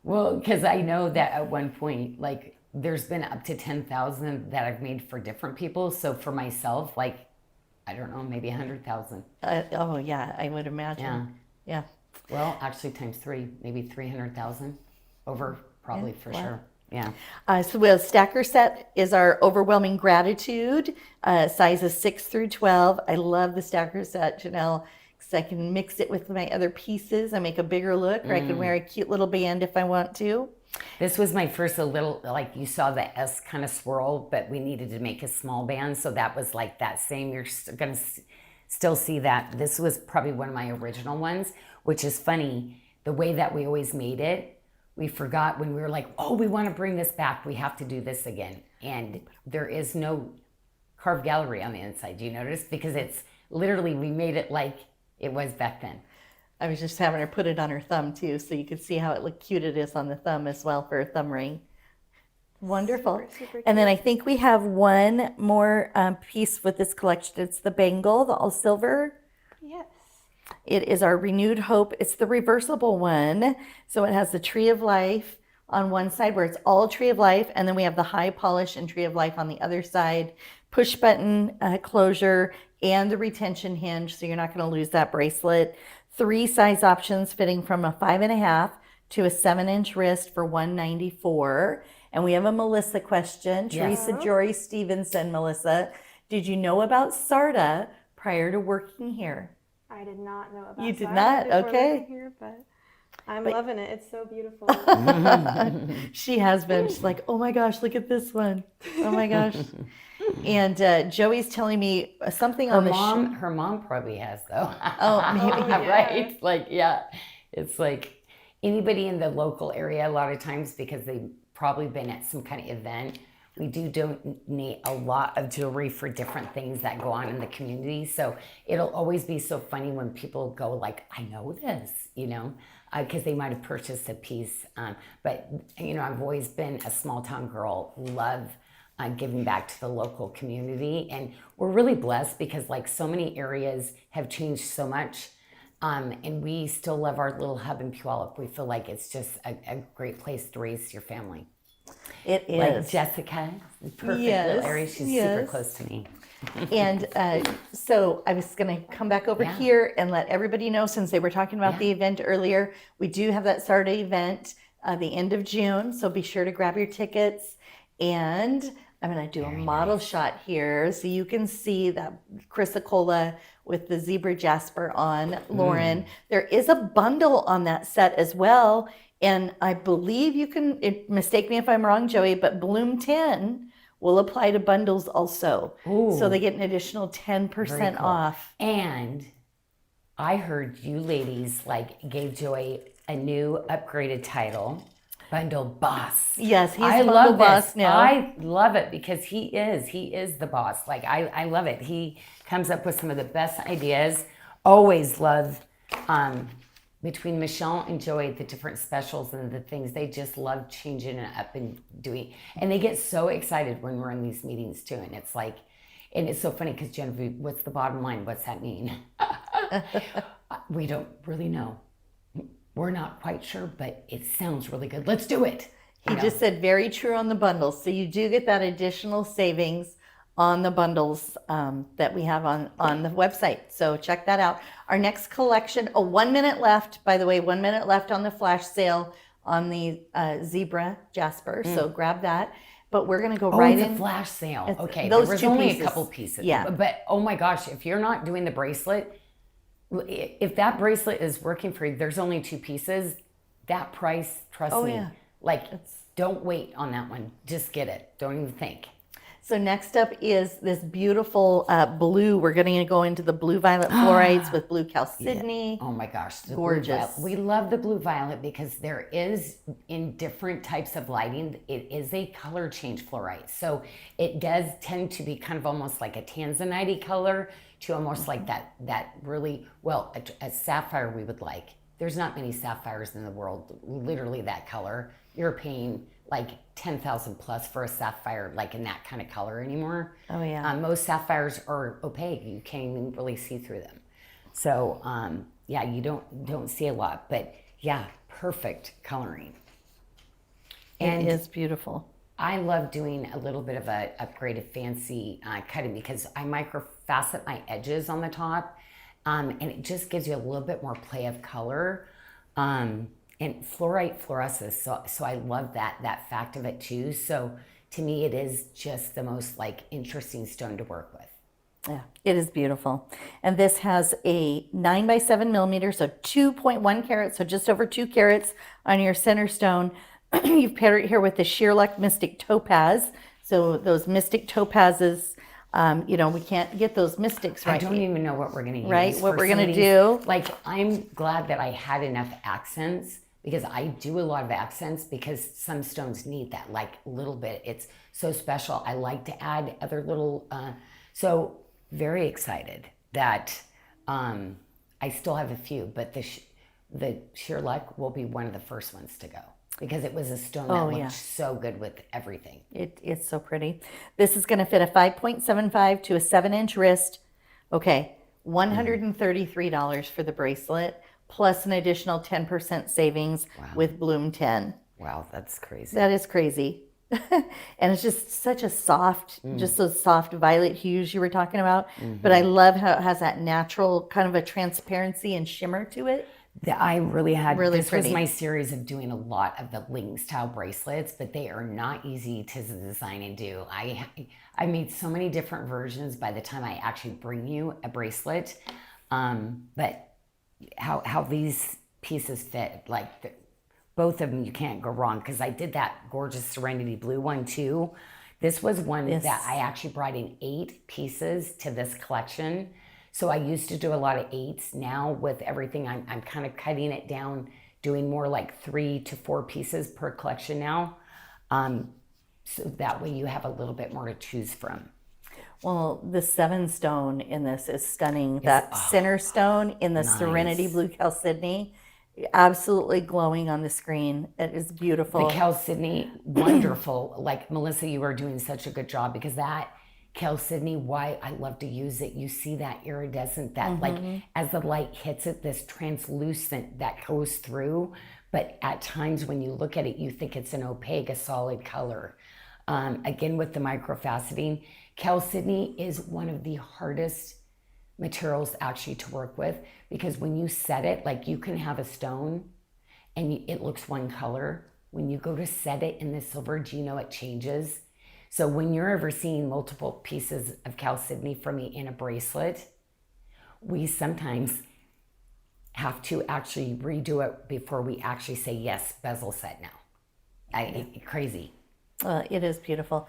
Well, because I know that at one point, like there's been up to 10,000 that I've made for different people. So for myself, like I don't know, maybe 100,000. Oh yeah, I would imagine. Yeah. Well, actually times 3, maybe 300,000 over probably for sure. Yeah. So the stacker set is our overwhelming gratitude, sizes 6 through 12. I love the stacker set, Janyl, because I can mix it with my other pieces and make a bigger look, or I can wear a cute little band if I want to. This was my first a little, like you saw the S kind of swirl, but we needed to make a small band. So that was like that same, you're going to still see that. This was probably one of my original ones, which is funny. The way that we always made it, we forgot when we were like, oh, we want to bring this back. We have to do this again. And there is no carved gallery on the inside. Do you notice? Because it's literally, we made it like it was back then. I was just having her put it on her thumb too, so you could see how cute it is on the thumb as well for a thumb ring. Wonderful. Super And then I think we have one more piece with this collection. It's the bangle, the all silver. Yes. It is our renewed hope. It's the reversible one. So it has the tree of life on one side where it's all tree of life. And then we have the high polish and tree of life on the other side. Push button closure and the retention hinge. So you're not going to lose that bracelet. 3 size options fitting from a 5.5 to a 7-inch wrist for $194. And we have a Melissa question. Yes. Teresa Jory Stevenson, Melissa, did you know about SARDA prior to working here? I did not know about You did Sarda not? before Okay. living here, but I'm loving it. It's so beautiful. She has been. She's like, oh my gosh, look at this one. Oh my gosh. And Joey's telling me something on the Her mom probably has though. Oh, maybe. yeah. Right? Like, yeah. It's like anybody in the local area, a lot of times, because they've probably been at some kind of event, we do donate a lot of jewelry for different things that go on in the community. So it'll always be so funny when people go like, I know this, because they might have purchased a piece. But, I've always been a small town girl, love giving back to the local community. And we're really blessed because like so many areas have changed so much. And we still love our little hub in Puyallup. We feel like it's just a great place to raise your family. It is. Like Jessica, perfect little area. She's super close to me. And so I was going to come back over here and let everybody know, since they were talking about the event earlier, we do have that SARDA event the end of June. So be sure to grab your tickets. And I'm going to do a model shot here so you can see that chrysocolla with the zebra jasper on Lauren. There is a bundle on that set as well. And I believe you can, mistake me if I'm wrong, Joey, but Bloom 10 will apply to bundles also. Ooh. So they get an additional 10% off. And I heard you ladies gave Joey a new upgraded title. Bundle Boss. Yes, he's I Bundle love Boss this. now. I love it because he is the boss. I love it. He comes up with some of the best ideas. Always love between Michelle and Joey, the different specials and the things. They just love changing it up and doing. And they get so excited when we're in these meetings too. And it's like, and it's so funny because Genevieve, what's the bottom line? What's that mean? We don't really know. We're not quite sure, but it sounds really good. Let's do it. He just said very true on the bundles. So you do get that additional savings on the bundles that we have on the website. So check that out. Our next collection, 1 minute left, by the way, 1 minute left on the flash sale on the zebra jasper. So grab that. But we're going to go right it's in. a flash sale. Okay, those there was two only pieces. a couple pieces. Yeah. But oh my gosh, if you're not doing the bracelet, if that bracelet is working for you, there's only 2 pieces. That price, trust me, don't wait on that one. Just get it. Don't even think. So next up is this beautiful blue. We're going to go into the blue violet fluorides with blue chalcedony. Oh my gosh, the Gorgeous. Blue violet. We love the blue violet because there is, in different types of lighting, it is a color change fluorite. So it does tend to be kind of almost like a tanzanite color to almost like that really, well, a sapphire we would like. There's not many sapphires in the world, literally that color. You're paying like 10,000 plus for a sapphire like in that kind of color anymore. Oh yeah. Most sapphires are opaque. You can't even really see through them. So you don't see a lot, but yeah, perfect coloring. It is beautiful. I love doing a little bit of a upgraded fancy cutting because I microfacet my edges on the top, and it just gives you a little bit more play of color. And fluorite fluoresces, so I love that fact of it too. So to me, it is just the most like interesting stone to work with. Yeah, it is beautiful. And this has a 9 by 7 millimeters, so 2.1 carats, so just over 2 carats on your center stone. You've paired it here with the Sheerluck Mystic Topaz. So those Mystic Topazes, we can't get those mystics right. I don't even know what we're going to use. Right, what for we're some going of to these. do. Like, I'm glad that I had enough accents because I do a lot of accents because some stones need that, like a little bit. It's so special. I like to add other little, so very excited that I still have a few, but the Sheerluck will be one of the first ones to go because it was a stone that looked so good with everything. It's so pretty. This is going to fit a 5.75 to a 7-inch wrist. Okay, $133 for the bracelet, plus an additional 10% savings with Bloom 10. Wow, that's crazy. That is crazy. And it's just such a soft, just those soft violet hues you were talking about. But I love how it has that natural kind of a transparency and shimmer to it. I really had, this pretty. was my series of doing a lot of the Ling style bracelets, but they are not easy to design and do. I made so many different versions by the time I actually bring you a bracelet. But how these pieces fit, like both of them, you can't go wrong because I did that gorgeous Serenity Blue one too. This was one that I actually brought in 8 pieces to this collection. So I used to do a lot of 8s. Now with everything, I'm kind of cutting it down, doing more like 3 to 4 pieces per collection now. So that way you have a little bit more to choose from. Well, the 7 stone in this is stunning. That center stone in the Serenity Blue Chalcedony, absolutely glowing on the screen. It is beautiful. The Chalcedony, wonderful. Like Melissa, you are doing such a good job because that Chalcedony, why I love to use it. You see that iridescent, that like as the light hits it, this translucent that goes through. But at times when you look at it, you think it's an opaque, a solid color. Again, with the microfaceting, Chalcedony is one of the hardest materials actually to work with because when you set it, like you can have a stone and it looks one color. When you go to set it in the silver, do you know it changes? So when you're ever seeing multiple pieces of Chalcedony from me in a bracelet, we sometimes have to actually redo it before we actually say, yes, bezel set now. Crazy. It is beautiful.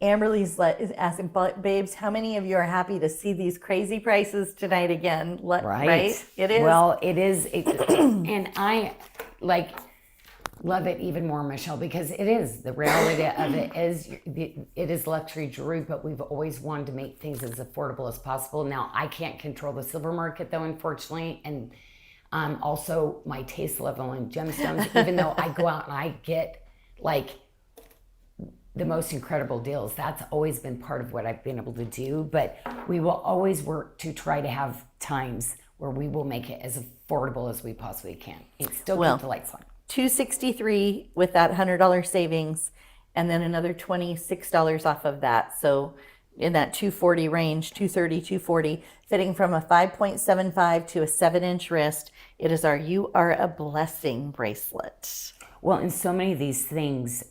Amberly's is asking, babes, how many of you are happy to see these crazy prices tonight again? Right? It is. Well, it is. And I love it even more, Michelle, because it is. The reality of it is luxury jewelry, but we've always wanted to make things as affordable as possible. Now, I can't control the silver market, though, unfortunately, and also my taste level in gemstones, even though I go out and I get, like, the most incredible deals. That's always been part of what I've been able to do, but we will always work to try to have times where we will make it as affordable as we possibly can. It's still keep the lights on. $263 with that $100 savings, and then another $26 off of that. So in that $240 range, $230, $240, fitting from a 5.75 to a 7-inch wrist. It is our You Are a Blessing bracelet. Well, and so many of these things,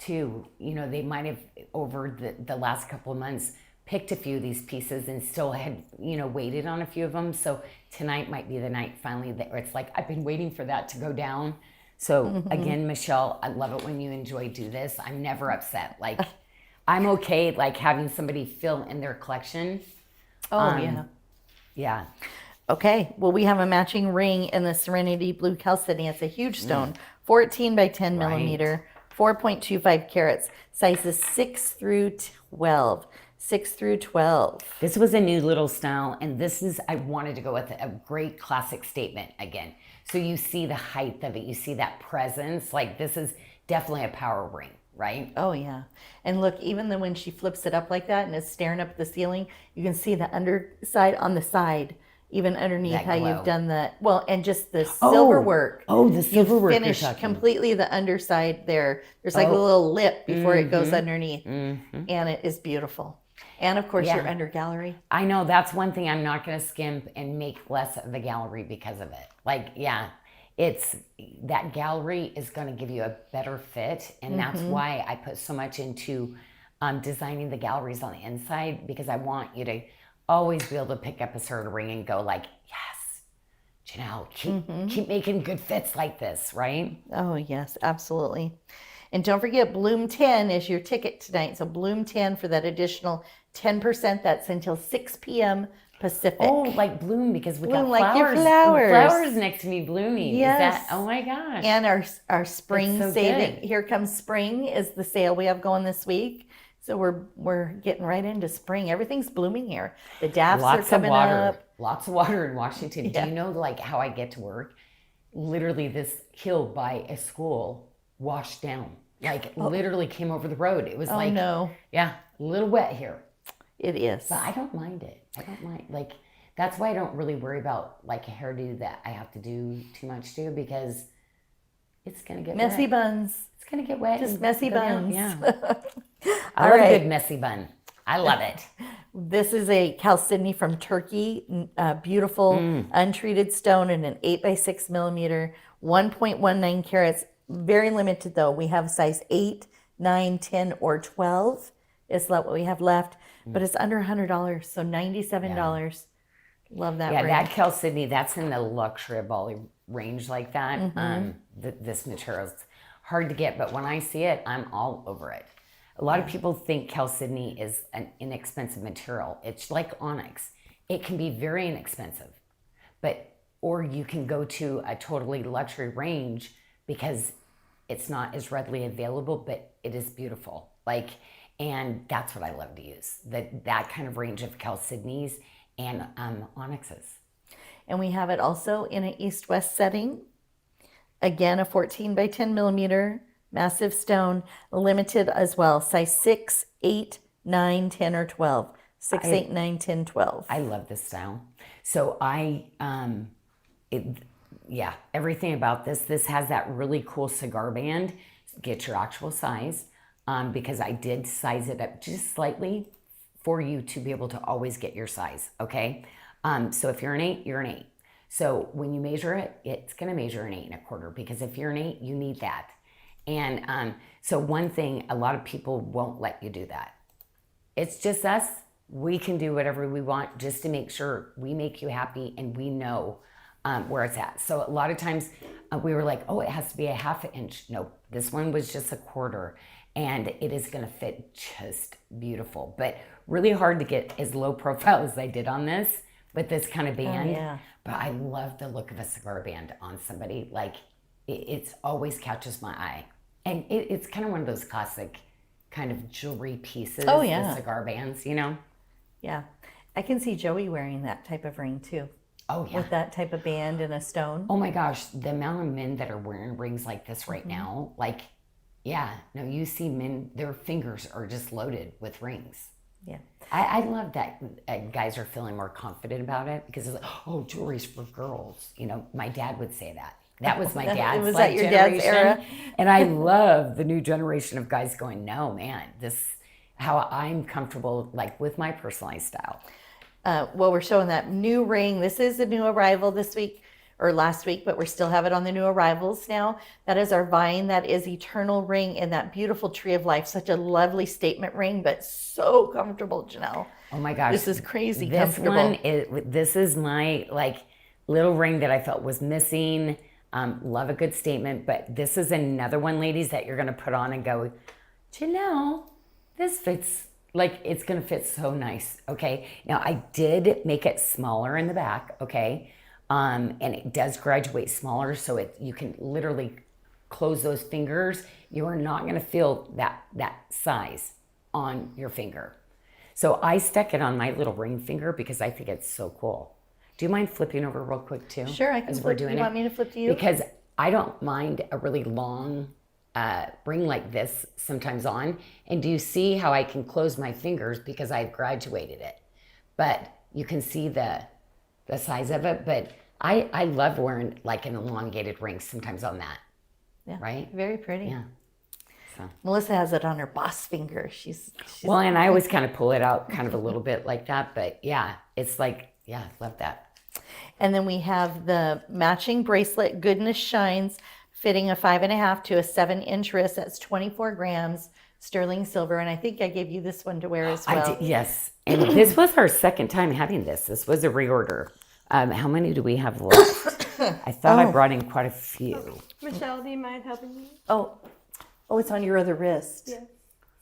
too, they might have over the last couple of months picked a few of these pieces and still had, waited on a few of them. So tonight might be the night finally that it's like, I've been waiting for that to go down. So again, Michelle, I love it when you do this. I'm never upset. Like, I'm okay, like having somebody fill in their collection. Yeah. Okay. Well, we have a matching ring in the Serenity Blue Chalcedony. It's a huge stone, 14 by 10 millimeter, 4.25 carats, sizes 6 through 12. 6 through 12. This was a new little style, and I wanted to go with a great classic statement again. So you see the height of it, you see that presence, like this is definitely a power ring, right? Oh yeah. And look, even when she flips it up like that and is staring up at the ceiling, you can see the underside on the side even underneath That how glow. you've done and just the silver work. Oh, the silver You've work you're finished talking. completely the underside there. There's like a Oh. little lip before it goes underneath, Mm-hmm. and it is beautiful. And of course, Yeah. your under gallery. I know that's one thing I'm not going to skimp and make less of the gallery because of it. Like, yeah, it's that gallery is going to give you a better fit. And that's why I put so much into designing the galleries on the inside, because I want you to always be able to pick up a SARDA ring and go like, yes, Janyl, keep making good fits like this, right? Oh, yes, absolutely. And don't forget, Bloom 10 is your ticket tonight. So Bloom 10 for that additional 10%. That's until 6 p.m. Pacific. Oh, like bloom, because we Bloom got like your flowers. flowers. Flowers next to me blooming. Yes. Is that, oh my gosh. And our spring so saving. good. Here comes spring is the sale we have going this week. So we're getting right into spring. Everything's blooming here. The daffs are coming up. Lots of water in Washington. Yeah. Do you know like how I get to work? Literally, this hill by a school washed down. Like literally came over the road. It was like, no. yeah, a little wet here. It is. But I don't mind it. I don't mind, like, that's why I don't really worry about like a hairdo that I have to do too much to, because it's going to get Messy wet. buns. It's going to get wet. Just and messy go down. buns. Yeah. I All love right. a good messy bun. I love it. This is a chalcedony from Turkey, beautiful untreated stone in an 8x6 millimeter, 1.19 carats. Very limited though. We have size 8, 9, 10, or 12. Is what we have left, but it's under $100, so $97. Love that Yeah, ring. that chalcedony, that's in the luxury of Bali range like that. This material is hard to get, but when I see it, I'm all over it. A lot of people think chalcedony is an inexpensive material. It's like onyx. It can be very inexpensive, or you can go to a totally luxury range because it's not as readily available, but it is beautiful. And that's what I love to use, that kind of range of chalcedonies and onyxes. And we have it also in an east-west setting. Again, a 14 by 10 millimeter, massive stone, limited as well. Size 6, 8, 9, 10, or 12. 6, 8, 9, 10, 12. I love this style. So everything about this has that really cool cigar band. Get your actual size, because I did size it up just slightly for you to be able to always get your size, okay? So if you're an 8, you're an 8. So when you measure it, it's gonna measure an 8 1/4, because if you're an 8, you need that. And so one thing, a lot of people won't let you do that. It's just us. We can do whatever we want just to make sure we make you happy and we know where it's at. So a lot of times we were like, oh, it has to be a 1/2 inch. Nope, this one was just a 1/4, and it is gonna fit just beautiful. But really hard to get as low profile as I did on this with this kind of band. yeah. But I love the look of a cigar band on somebody. Like it's always catches my eye. And it's kind of one of those classic kind of jewelry pieces. Oh, yeah. The cigar bands, you know? Yeah. I can see Joey wearing that type of ring too. Oh, yeah. With that type of band and a stone. Oh my gosh, the amount of men that are wearing rings like this right now, you see men, their fingers are just loaded with rings. Yeah. I love that guys are feeling more confident about it, because it's like, oh, jewelry's for girls. You know, my dad would say that. That was my dad's Was that your dad's generation. era? And I love the new generation of guys going, no, man, this how I'm comfortable with my personalized style. Well, we're showing that new ring. This is a new arrival this week or last week, but we still have it on the new arrivals now. That is our Vine. That is Eternal ring in that beautiful Tree of Life. Such a lovely statement ring, but so comfortable, Janyl. Oh my gosh. This is crazy This comfortable. This is my little ring that I felt was missing. Love a good statement, but this is another one, ladies, that you're going to put on and go, Janyl, this fits. It's going to fit so nice. Okay. Now I did make it smaller in the back. Okay. And it does graduate smaller. So you can literally close those fingers. You are not going to feel that size on your finger. So I stuck it on my little ring finger because I think it's so cool. Do you mind flipping over real quick too? Sure, I can as flip. we're doing You it? want me to flip to you? Because I don't mind a really long ring like this sometimes on. And do you see how I can close my fingers because I've graduated it? But you can see the the size of it, but I love wearing like an elongated ring sometimes on that. Yeah. Right? Very pretty. Yeah. So. Melissa has it on her boss finger. She's well, and I always kind of pull it out kind of a little bit like that, but yeah, it's like, yeah, love that. And then we have the matching bracelet, Goodness Shines, fitting a 5.5 to a 7-inch wrist. That's 24 grams sterling silver. And I think I gave you this one to wear as well. I did, yes. And this was our second time having this. This was a reorder. How many do we have left? I thought I brought in quite a few. Michelle, do you mind helping me? Oh, it's on your other wrist. Yes.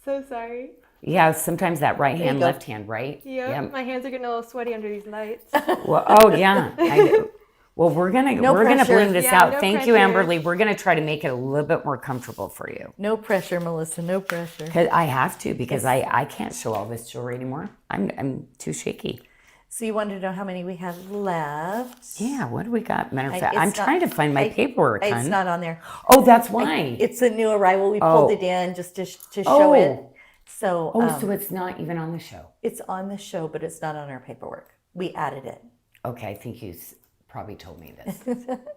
So sorry. Yeah, sometimes that right hand, go. left hand, right? Yep. My hands are getting a little sweaty under these lights. Well, oh yeah, I do. Well, we're gonna pressure. blend this Yeah, out. no Thank you, pressure. Amberly. We're gonna try to make it a little bit more comfortable for you. No pressure, Melissa. No pressure. 'Cause I have to because I can't show all this jewelry anymore. I'm too shaky. So you wanted to know how many we have left? Yeah, what do we got? Matter of fact, It's I'm not- trying to find my paperwork. It's Hun. not on there. Oh, that's why. It's a new arrival. We pulled Oh. it in just to show it. Oh. So, So it's not even on the show. it's on the show, but it's not on our paperwork. We added it. Okay, I think you probably told me this.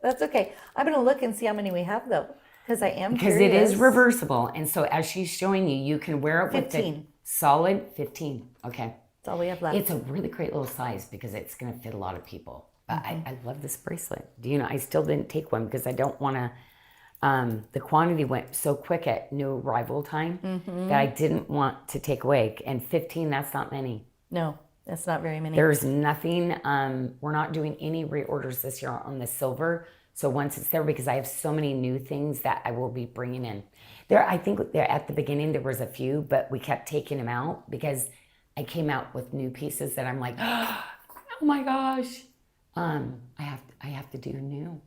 That's okay. I'm going to look and see how many we have, though, because I am Because curious. it is reversible. And so as she's showing you, you can wear it with the 15. solid 15. Okay. That's all we have left. It's a really great little size because it's going to fit a lot of people. But Mm-hmm. I love this bracelet. Do you know, I still didn't take one because I don't want to, the quantity went so quick at new arrival time Mm-hmm. that I didn't want to take away. And 15, that's not many. No, that's not very many. There's nothing, we're not doing any reorders this year on the silver. So once it's there, because I have so many new things that I will be bringing in. I think there at the beginning there was a few, but we kept taking them out because I came out with new pieces that I'm like, oh my gosh, I have to do new.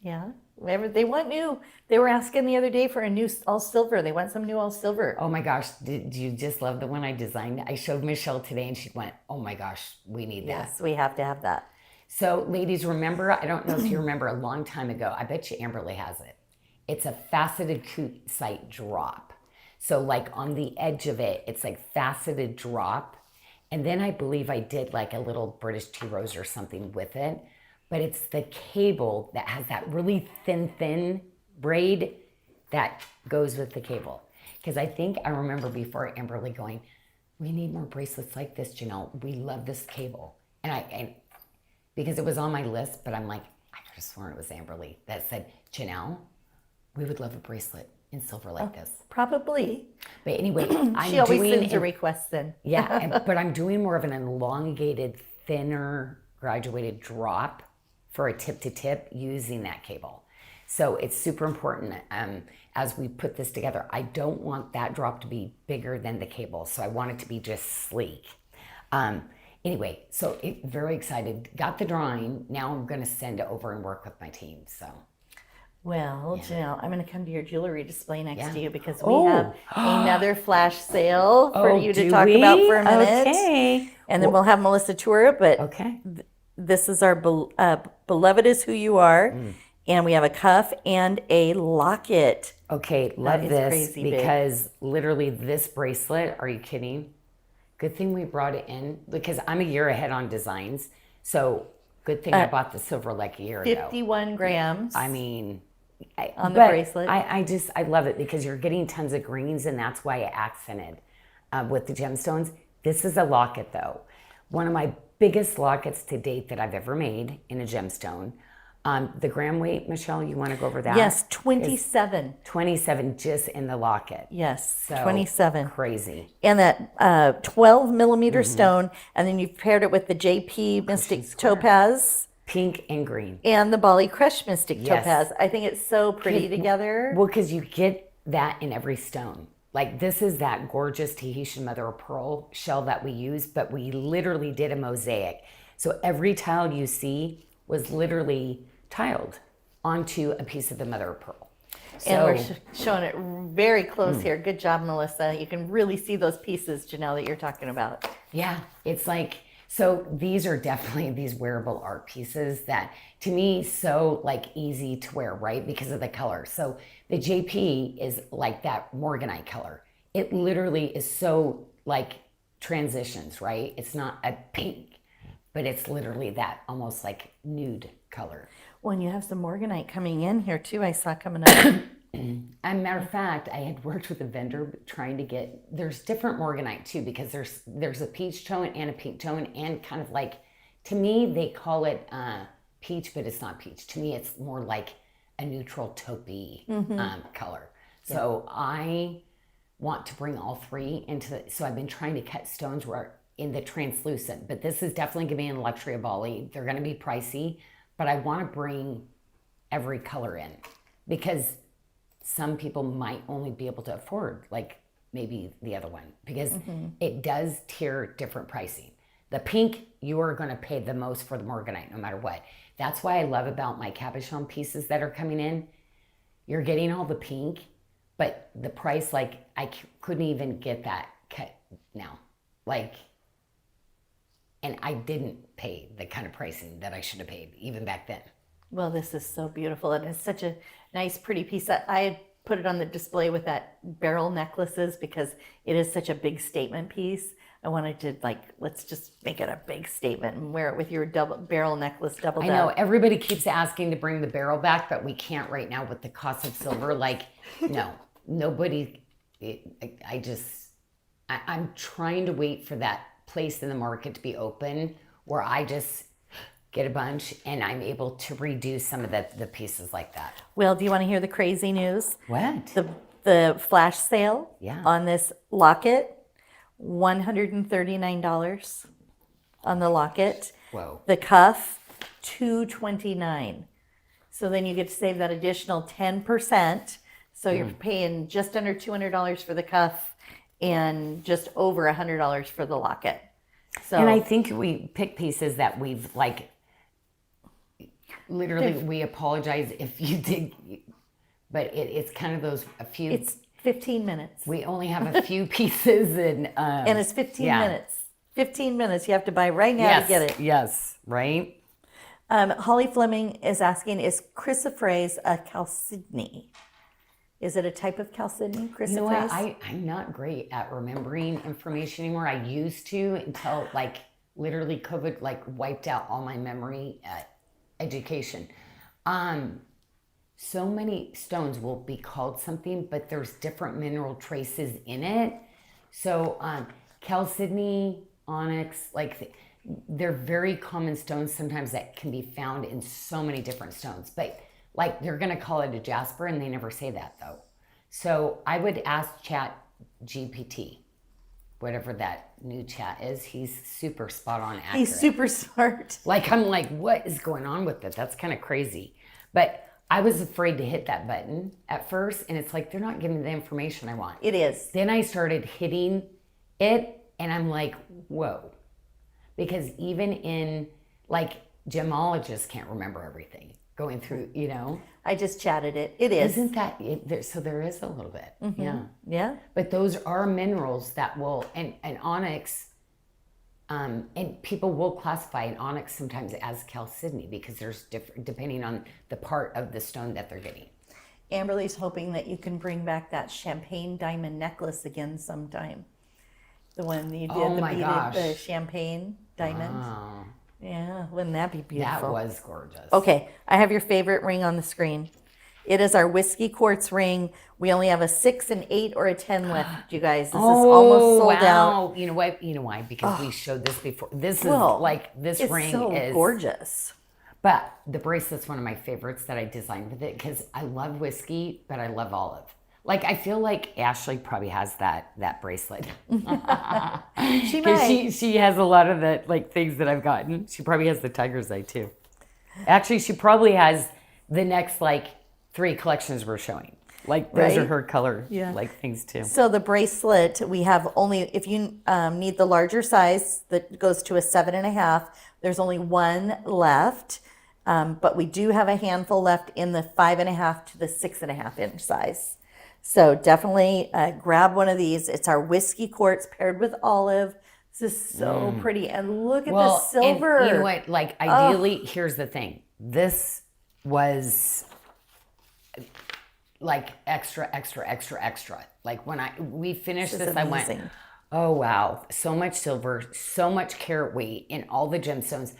Yeah. Whatever they want new. They were asking the other day for a new all silver. They want some new all silver. Oh my gosh, did you just love the one I designed? I showed Michelle today and she went, oh my gosh, we need that. Yes, we have to have that. So ladies, remember, I don't know if you remember a long time ago, I bet you Amberly has it. It's a faceted quartzite drop. So like on the edge of it, it's like faceted drop. And then I believe I did like a little British tea rose or something with it. But it's the cable that has that really thin braid that goes with the cable. Because I think I remember before Amberly going, we need more bracelets like this, Janyl. We love this cable. And because it was on my list, but I'm like, I could have sworn it was Amberly that said, Janyl, we would love a bracelet in silver like this. Probably. But anyway, She always sends a request then. yeah, but I'm doing more of an elongated, thinner, graduated drop for a tip-to-tip using that cable. So it's super important as we put this together. I don't want that drop to be bigger than the cable, so I want it to be just sleek. Anyway, so very excited.Got the drawing. Now I'm going to send it over and work with my team. So. Well, Janyl, I'm going to come to your jewelry display next to you because we Oh. have another flash sale for Oh, you to do talk we? about for a minute. Okay. And then we'll have Melissa tour it, but Okay. this is our Beloved is Who You Are. And we have a cuff and a locket. Okay, love is this crazy big. because literally this bracelet, are you kidding? Good thing we brought it in because I'm a year ahead on designs. So good thing I bought the silver like a year ago. 51 grams. I mean, On the but bracelet. I love it because you're getting tons of greens and that's why I accented with the gemstones. This is a locket though. One of my biggest lockets to date that I've ever made in a gemstone. The gram weight, Michelle, you want to go over that? Yes, 27. 27 just in the locket. Yes, So 27. Crazy. And that 12 millimeter stone. And then you've paired it with the JP Mystic Topaz Pink and green. and the Bali Crush Mystic Yes. Topaz. I think it's so pretty together. Well, because you get that in every stone. Like this is that gorgeous Tahitian mother of pearl shell that we use, but we literally did a mosaic. So every tile you see was literally tiled onto a piece of the mother of pearl. And we're showing it very close here. Good job, Melissa. You can really see those pieces, Janyl, that you're talking about. Yeah, it's like, so these are definitely these wearable art pieces that to me so like easy to wear, right? Because of the color. So the JP is like that morganite color. It literally is so like transitions, right? It's not a pink, but it's literally that almost like nude color. Well, and you have some morganite coming in here too. I saw coming up. As a matter of fact, I had worked with a vendor trying to get, there's different morganite too, because there's a peach tone and a pink tone, and kind of like, to me, they call it peach, but it's not peach. To me, it's more like a neutral taupey color. So I want to bring all three into the, so I've been trying to cut stones where in the translucent, but this is definitely giving the luxury of Bali. They're going to be pricey, but I want to bring every color in, because some people might only be able to afford like maybe the other one, because it does tier different pricing. The pink, you are going to pay the most for the morganite no matter what. That's why I love about my cabochon pieces that are coming in. You're getting all the pink, but the price, like I couldn't even get that cut now. Like, and I didn't pay the kind of pricing that I should have paid even back then. Well, this is so beautiful, and it's such a nice, pretty piece. I put it on the display with that beryl necklaces because it is such a big statement piece. I wanted to let's just make it a big statement and wear it with your double beryl necklace doubled up. I know everybody keeps asking to bring the beryl back, but we can't right now with the cost of silver. Like, no, nobody. I'm trying to wait for that place in the market to be open where I just get a bunch and I'm able to redo some of the pieces like that. Well, do you want to hear the crazy news? What? The flash sale Yeah. on this locket, $139 on the locket. Whoa. The cuff, $229. So then you get to save that additional 10%. So you're paying just under $200 for the cuff and just over $100 for the locket. So, and I think we pick pieces that we've like, literally, we apologize if you did, but it's kind of those, a few. it's 15 minutes. We only have a few pieces and It's 15 yeah. minutes. 15 minutes. You have to buy right now to get it. Yes, right? Holly Fleming is asking, is chrysoprase a chalcedony? Is it a type of chalcedony, chrysoprase? You know what? I'm not great at remembering information anymore. I used to until like literally COVID like wiped out all my memory education. So many stones will be called something, but there's different mineral traces in it. So chalcedony, onyx, like they're very common stones sometimes that can be found in so many different stones. But like they're gonna call it a jasper and they never say that though. So I would ask Chat GPT, whatever that new chat is. He's super spot on accurate. He's super smart. Like I'm like, what is going on with it? That's kind of crazy. But I was afraid to hit that button at first, and it's like they're not giving me the information I want. It is. Then I started hitting it, and I'm like, whoa. Because even in, like, gemologists can't remember everything going through, you know? I just chatted it. It is. Isn't that, so there is a little bit, yeah. Yeah. But those are minerals that will, and onyx, and people will classify an onyx sometimes as chalcedony because there's different, depending on the part of the stone that they're getting. Amberly's hoping that you can bring back that champagne diamond necklace again sometime. The one you did, the beaded, the champagne diamond. Wow. Yeah, wouldn't that be beautiful? That was gorgeous. Okay, I have your favorite ring on the screen. It is our whiskey quartz ring. We only have a 6, an 8, or a 10 left, you guys. This is almost sold out. You know what? You know why? Because we showed this before. This is this it's ring so is gorgeous. But the bracelet's one of my favorites that I designed with it because I love whiskey, but I love olive. Like I feel like Ashley probably has that bracelet. She might. She has a lot of the like things that I've gotten. She probably has the tiger's eye too. Actually, she probably has the next like 3 collections we're showing. Like those are her color like things too. So the bracelet, we have only, if you need the larger size that goes to a 7.5, there's only 1 left. But we do have a handful left in the 5.5 to the 6.5 inch size. So definitely grab one of these. It's our whiskey quartz paired with olive. This is so pretty. And look at the silver. And you know what? Like ideally, here's the thing. This was like extra. Like when we finished this, I went, Oh, wow. So much silver, so much carat weight in all the gemstones,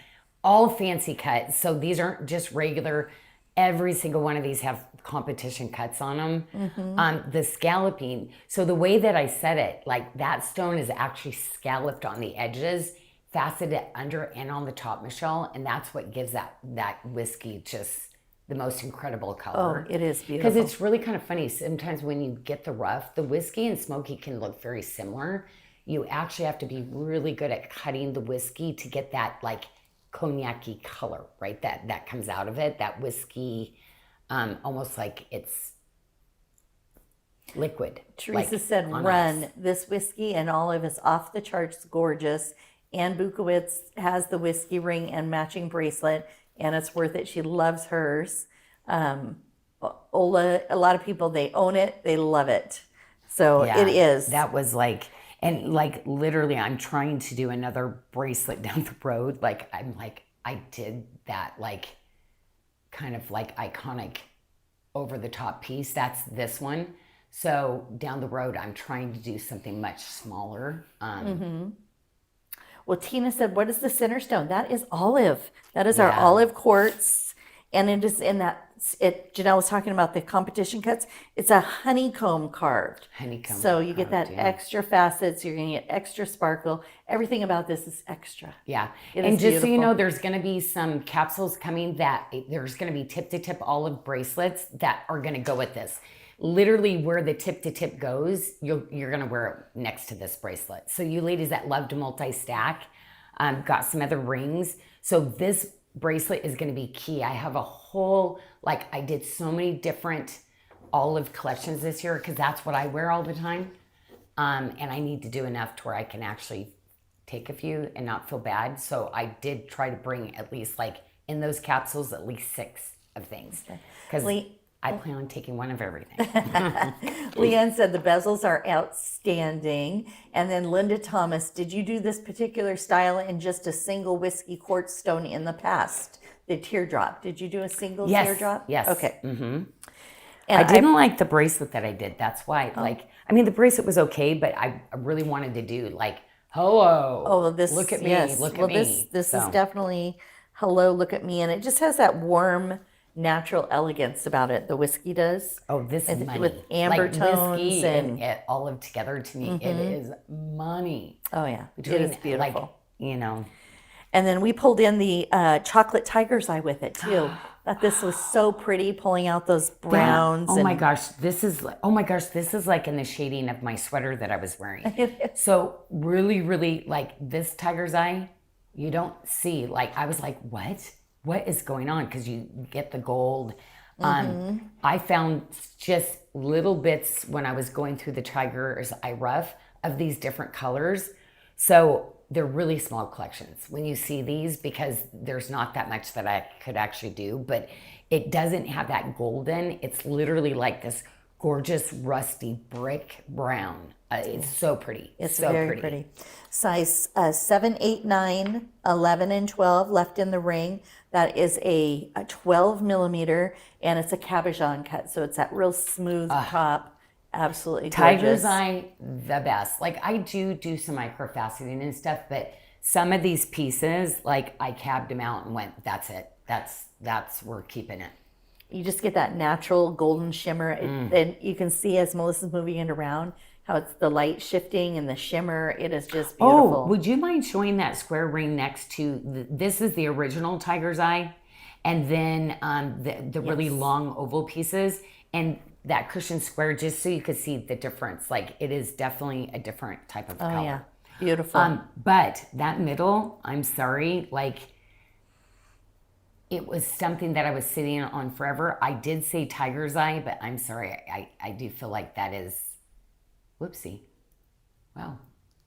all fancy cuts. So these aren't just regular, every single one of these have competition cuts on them. The scalloping. So the way that I set it, like that stone is actually scalloped on the edges, faceted under and on the top, Michelle. And that's what gives that whiskey just the most incredible color. Oh, it is Because beautiful. it's really kind of funny. Sometimes when you get the rough, the whiskey and smoky can look very similar. You actually have to be really good at cutting the whiskey to get that like cognac-y color, right? That comes out of it. That whiskey, almost like it's liquid. Teresa like said, on run. ice. This whiskey and olive is off the charts gorgeous. Ann Bukowitz has the whiskey ring and matching bracelet, and it's worth it. She loves hers. Ola, a lot of people, they own it, they love it. So Yeah, it is. That was like, and like literally, I'm trying to do another bracelet down the road. Like, I'm like, I did that like kind of like iconic over the top piece. That's this one. So down the road, I'm trying to do something much smaller. Well, Tina said, what is the center stone? That is olive. That is our Yeah. olive quartz. And it is in that, Janyl was talking about the competition cuts. It's a honeycomb carved. Honeycomb So you get that carved, yeah. extra facets. You're going to get extra sparkle. Everything about this is extra. Yeah. It And is just so you beautiful. know, there's going to be some capsules coming that there's going to be tip to tip olive bracelets that are going to go with this. Literally where the tip to tip goes, you're going to wear it next to this bracelet. So you ladies that love to multi-stack, got some other rings. So this bracelet is going to be key. I have a whole, like I did so many different olive collections this year because that's what I wear all the time. And I need to do enough to where I can actually take a few and not feel bad. So I did try to bring at least like in those capsules, at least 6 of things. Because I plan on taking one of everything. Leanne said the bezels are outstanding. And then Linda Thomas, did you do this particular style in just a single whiskey quartz stone in the past? The teardrop. Did you do a single Yes, teardrop? yes. Okay. And And I didn't like the bracelet that I did. That's why, like, I mean, the bracelet was okay, but I really wanted to do like, hello, Oh, this, look at me, yes. look Well, at me. this So, is definitely hello, look at me. And it just has that warm, natural elegance about it. The whiskey does. oh, this is money. With amber like, tones whiskey and olive together to me, it is money. oh yeah, Between, it is beautiful. Like, you know, And then we pulled in the chocolate tiger's eye with it too. Thought this was so pretty, pulling out those browns. oh my gosh, this is like, oh my gosh, this is like in the shading of my sweater that I was wearing. So really, really like this tiger's eye, you don't see, like, I was like, what is going on? Because you get the gold. I found just little bits when I was going through the tiger's eye rough of these different colors. So they're really small collections when you see these because there's not that much that I could actually do, but it doesn't have that golden. It's literally like this gorgeous rusty brick brown. It's so pretty. It's so very pretty. Size 7, 8, 9, 11, and 12 left in the ring. That is a 12 millimeter, and it's a cabochon cut. So it's that real smooth top. Absolutely Tiger's gorgeous. eye, the best. Like I do some micro faceting and stuff, but some of these pieces, like I cabbed them out and went, that's it. That's we're keeping it. You just get that natural golden shimmer. And you can see as Melissa's moving it around, how it's the light shifting and the shimmer. It is just beautiful. Oh, would you mind showing that square ring next to, this is the original tiger's eye, and then the really long oval pieces, and that cushion square, just so you could see the difference. Like it is definitely a different type of color. Oh yeah, beautiful. But that middle, I'm sorry, like it was something that I was sitting on forever. I did say tiger's eye, but I'm sorry, I do feel like that is, whoopsie. Wow.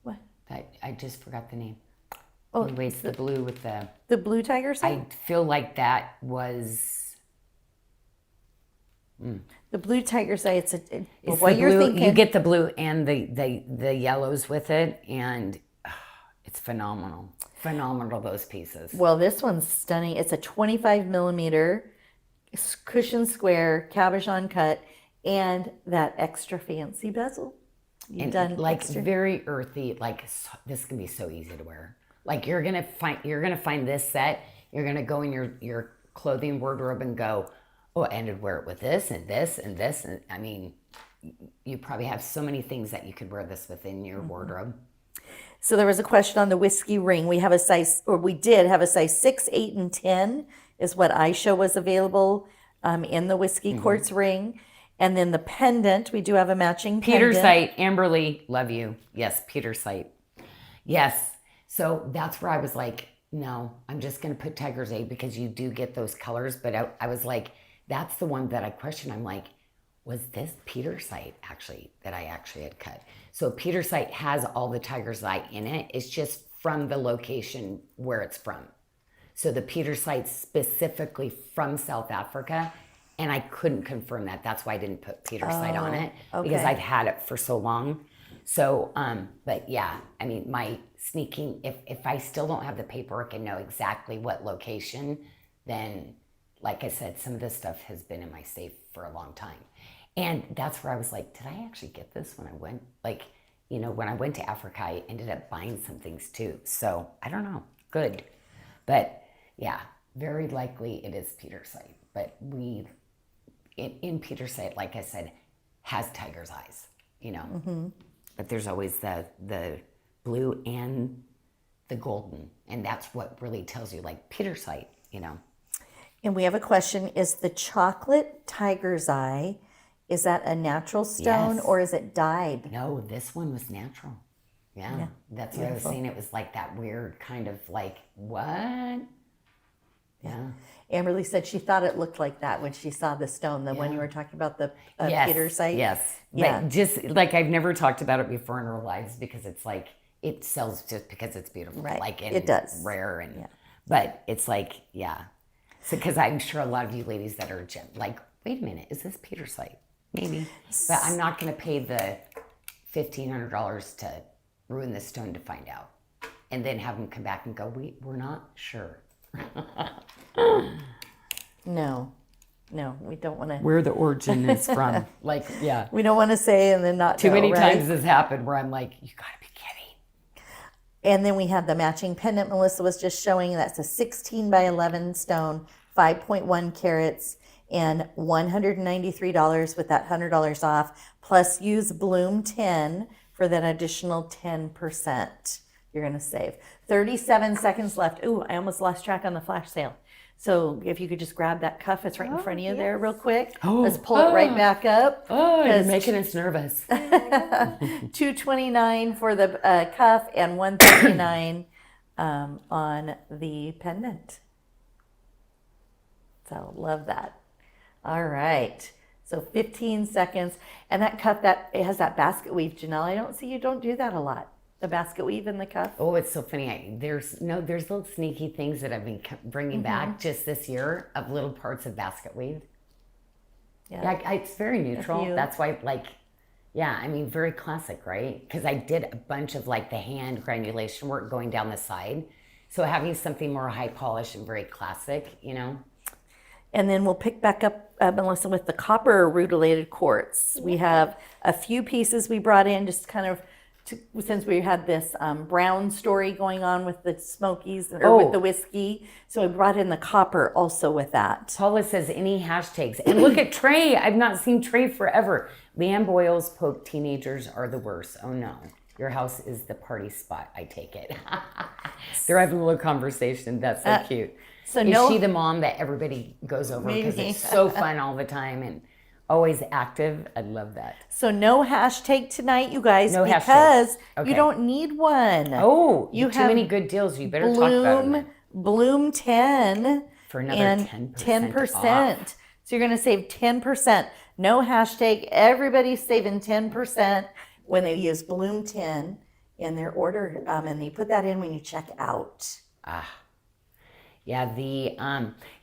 What? I just forgot the name. Oh, Anyways, the blue with the blue tiger's eye? I feel like that was The blue tiger's eye. It's it's what the you're blue. thinking. You get the blue and the yellows with it, and it's phenomenal. Phenomenal, those pieces. Well, this one's stunning. It's a 25 millimeter cushion square cabochon cut, and that extra fancy bezel. and done like extra? very earthy. Like this can be so easy to wear. Like you're gonna find this set. You're gonna go in your clothing wardrobe and go, oh, I ended wear it with this and this and this. And I mean, you probably have so many things that you could wear this within your wardrobe. So there was a question on the whiskey ring. We have a size, or we did have a size 6, 8, and 10 is what I show was available in the whiskey quartz ring. And then the pendant, we do have a matching Peter pendant. Site, Amberly, love you. Yes, Peter Site. Yes. So that's where I was like, no, I'm just going to put Tiger's Eye because you do get those colors. But I was like, that's the one that I questioned. I'm like, was this Peter Site actually that I actually had cut? So Peter Site has all the Tiger's Eye in it. It's just from the location where it's from. So the Peter Site's specifically from South Africa. And I couldn't confirm that. That's why I didn't put Peter Site on it because okay. I've had it for so long. So, but yeah, I mean, my sneaking, if I still don't have the paperwork and know exactly what location, then like I said, some of this stuff has been in my safe for a long time. And that's where I was like, did I actually get this when I went? Like, you know, when I went to Africa, I ended up buying some things too. So I don't know. Good. But yeah, very likely it is Peter Site. But in Peter Site, like I said, has tiger's eyes, you know. But there's always the blue and the golden. And that's what really tells you, like Peter Site, you know. And we have a question, is the chocolate tiger's eye, is that a natural stone Yes. or is it dyed? No, this one was natural. Yeah. That's what I was saying. It was like that weird kind of like, what? Yeah. Amberly said she thought it looked like that when she saw the stone, the one you were talking about, the Yes. Peter Site. Yes. Yeah. But just like I've never talked about it before in our lives because it's like, it sells just because it's beautiful. Right. Like, and It does. rare. And, but it's like, yeah. So, because I'm sure a lot of you ladies that are like, wait a minute, is this Peter Site? Maybe. But I'm not going to pay the $1,500 to ruin the stone to find out. And then have them come back and go, we're not sure. No, we don't want to. Where the origin is from. Like, yeah. We don't want to say and then not Too know, many right? times this happened where I'm like, you gotta be kidding. And then we have the matching pendant Melissa was just showing. That's a 16 by 11 stone, 5.1 carats, and $193 with that $100 off. Plus use Bloom 10 for that additional 10%. You're going to save. 37 seconds left. Ooh, I almost lost track on the flash sale. So if you could just grab that cuff, it's right in front of you there real quick. Let's pull it right back up. Oh, you're making us nervous. $229 for the cuff and $139 on the pendant. So love that. All right. So 15 seconds. And that cuff, it has that basket weave, Janyl. I don't see you don't do that a lot. The basket weave in the cuff. Oh, it's so funny. There's little sneaky things that I've been bringing back just this year of little parts of basket weave. Yeah, it's very neutral. That's why, like, yeah, I mean, very classic, right? Because I did a bunch of like the hand granulation work going down the side. So having something more high polish and very classic, you know. And then we'll pick back up, Melissa, with the copper rutilated quartz. We have a few pieces we brought in just kind of since we had this brown story going on with the Smokies or with the whiskey. So I brought in the copper also with that. Paula says any hashtags. And look at Trey. I've not seen Trey forever. Leanne Boyle's poke teenagers are the worst. Oh no. Your house is the party spot, I take it. They're having a little conversation. That's so cute. So is she the mom that everybody goes over because Maybe. it's so fun all the time and always active? I love that. So no hashtag tonight, you guys, No because hashtag. Okay. you don't need one. Oh, you too have many good deals. You better talk about them. Bloom 10 For another and 10% off. So you're going to save 10%. No hashtag. Everybody's saving 10% when they use Bloom 10 in their order, and they put that in when you check out. Yeah,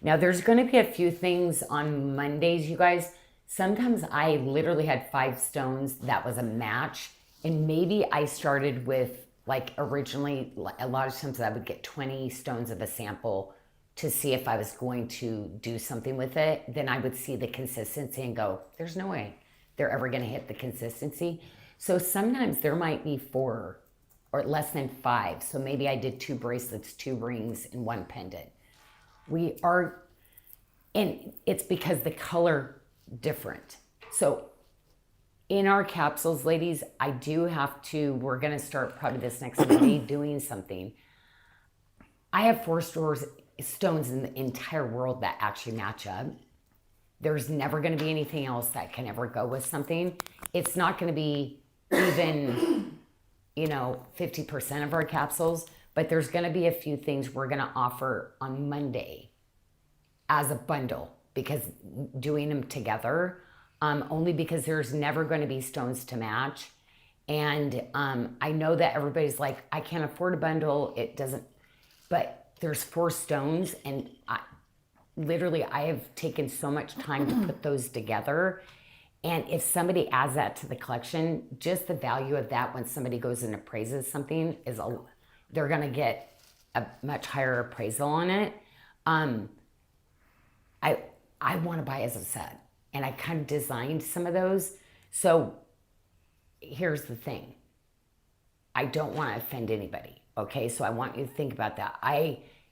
now there's going to be a few things on Mondays, you guys. Sometimes I literally had 5 stones that was a match, and maybe I started with, like, originally, a lot of times I would get 20 stones of a sample to see if I was going to do something with it. Then I would see the consistency and go, there's no way they're ever going to hit the consistency. So sometimes there might be 4 or less than 5. So maybe I did 2 bracelets, 2 rings, and 1 pendant. We are, and it's because the color different. So in our capsules, ladies, I do have to, we're going to start probably this next Monday doing something. I have 4 stones in the entire world that actually match up. There's never going to be anything else that can ever go with something. It's not going to be even, 50% of our capsules, but there's going to be a few things we're going to offer on Monday as a bundle, because doing them together, only because there's never going to be stones to match. And I know that everybody's like, I can't afford a bundle. It doesn't, but there's 4 stones, and I have taken so much time to put those together. And if somebody adds that to the collection, just the value of that when somebody goes and appraises something they're going to get a much higher appraisal on it. I want to buy as a set, and I kind of designed some of those. So here's the thing. I don't want to offend anybody. Okay. So I want you to think about that.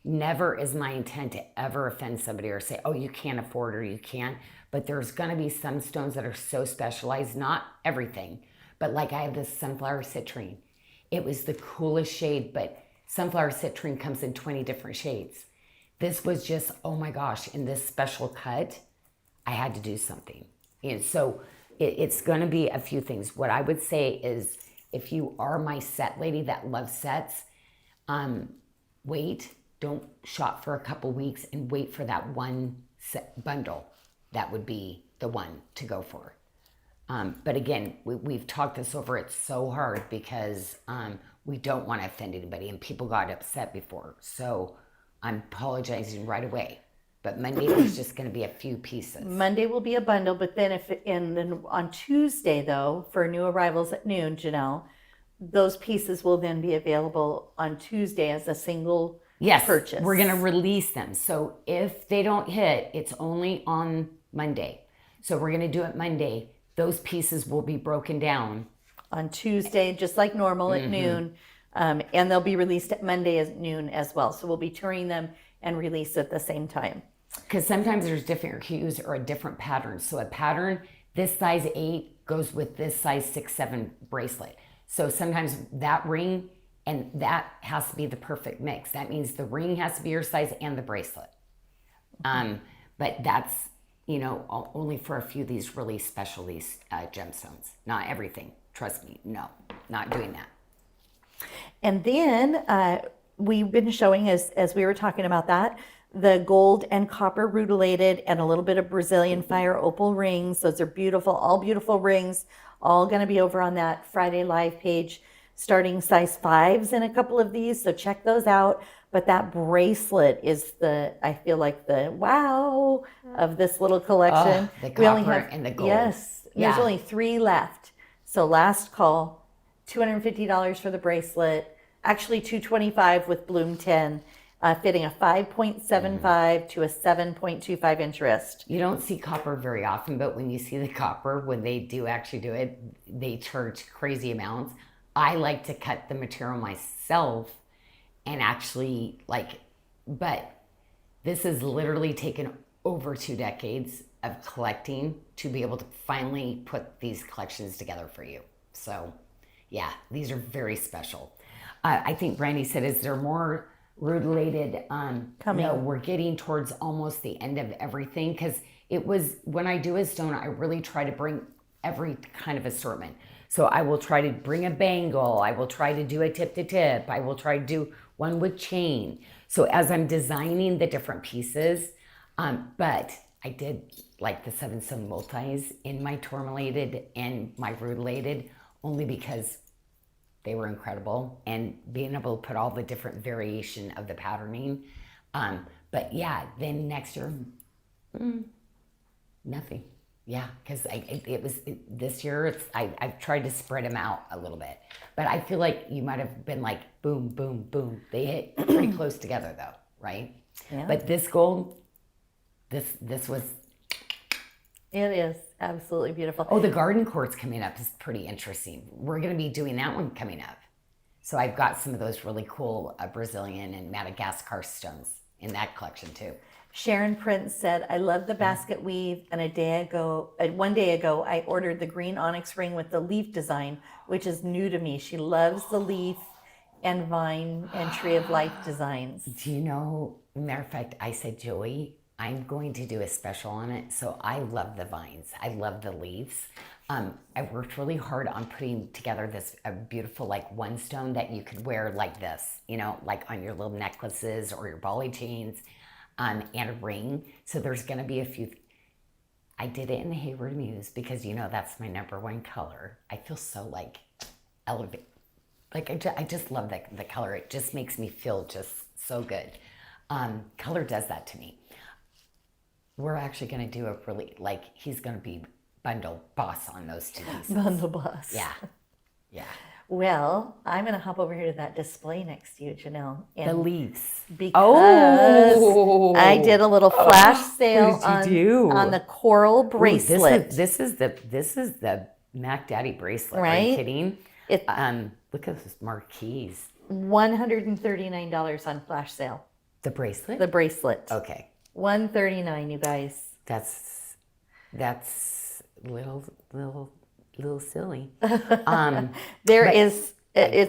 Never is my intent to ever offend somebody or say, oh, you can't afford or you can't. But there's going to be some stones that are so specialized, not everything, but like I have this sunflower citrine. It was the coolest shade, but sunflower citrine comes in 20 different shades. This was just, oh my gosh, in this special cut, I had to do something. And so it's going to be a few things. What I would say is, if you are my set lady that loves sets, wait, don't shop for a couple weeks and wait for that one set bundle. That would be the one to go for. But again, we've talked this over. It's so hard because we don't want to offend anybody, and people got upset before. So I'm apologizing right away. But Monday there's just going to be a few pieces. Monday will be a bundle, but then then on Tuesday though, for new arrivals at noon, Janyl, those pieces will then be available on Tuesday as a single purchase. We're going to release them. So if they don't hit, it's only on Monday. So we're going to do it Monday. Those pieces will be broken down on Tuesday, just like normal at noon. And they'll be released at Monday at noon as well. So we'll be touring them and release at the same time. Because sometimes there's different hues or a different pattern. So a pattern, this size 8 goes with this size 6, 7 bracelet. So sometimes that ring and that has to be the perfect mix. That means the ring has to be your size and the bracelet. But that's, only for a few of these really special gemstones. Not everything. Trust me. No, not doing that. And then we've been showing, as we were talking about that, the gold and copper rutilated and a little bit of Brazilian fire opal rings. Those are beautiful, all beautiful rings, all going to be over on that Friday Live page, starting size 5s in a couple of these. So check those out. But that bracelet is I feel like the wow of this little collection. The copper and the gold. Yes. Yeah. There's only 3 left. So last call, $250 for the bracelet, actually $225 with Bloom 10. Fitting a 5.75 to a 7.25 inch wrist. You don't see copper very often, but when you see the copper, when they do actually do it, they charge crazy amounts. I like to cut the material myself and actually but this has literally taken over 2 decades of collecting to be able to finally put these collections together for you. So yeah, these are very special. I think Brandy said, is there more rutilated coming? No, we're getting towards almost the end of everything, because it was, when I do a stone, I really try to bring every kind of assortment. So I will try to bring a bangle, I will try to do a tip to tip, I will try to do one with chain. So as I'm designing the different pieces, but I did like the 7-stone multis in my tourmalated and my rutilated, only because they were incredible, and being able to put all the different variation of the patterning. But yeah, then next year, nothing. Yeah, because this year, I've tried to spread them out a little bit. But I feel like you might have been like, boom, boom, boom. They hit pretty close together though, right? Yeah. But this gold, this was... It is absolutely beautiful. Oh, the garden court's coming up is pretty interesting. We're going to be doing that one coming up. So I've got some of those really cool Brazilian and Madagascar stones in that collection too. Sharon Prince said, I love the basket weave, and one day ago, I ordered the green onyx ring with the leaf design, which is new to me. She loves the leaf and vine and tree of life designs. Do you know, matter of fact, I said, Joey, I'm going to do a special on it. So I love the vines. I love the leaves. I worked really hard on putting together this beautiful like one stone that you could wear like this, you know, like on your little necklaces or your Bali chains, and a ring. So there's going to be a few. I did it in the Hayward Muse because, you know, that's my number one color. I feel so like elevated. Like I just love the color. It just makes me feel just so good. Color does that to me. We're actually going to do a really, like, he's going to be bundle boss on those two pieces. Bundle boss. Yeah. Yeah. Well, I'm going to hop over here to that display next to you, Janelle. And The leaves. Because I did a little flash sale What did you do? on the coral bracelet. Ooh, this is the Mac Daddy bracelet. Are Right? you kidding? It- Look at those marquees. $139 on flash sale. The bracelet? The bracelet. Okay. $139, you guys. That's little silly. It's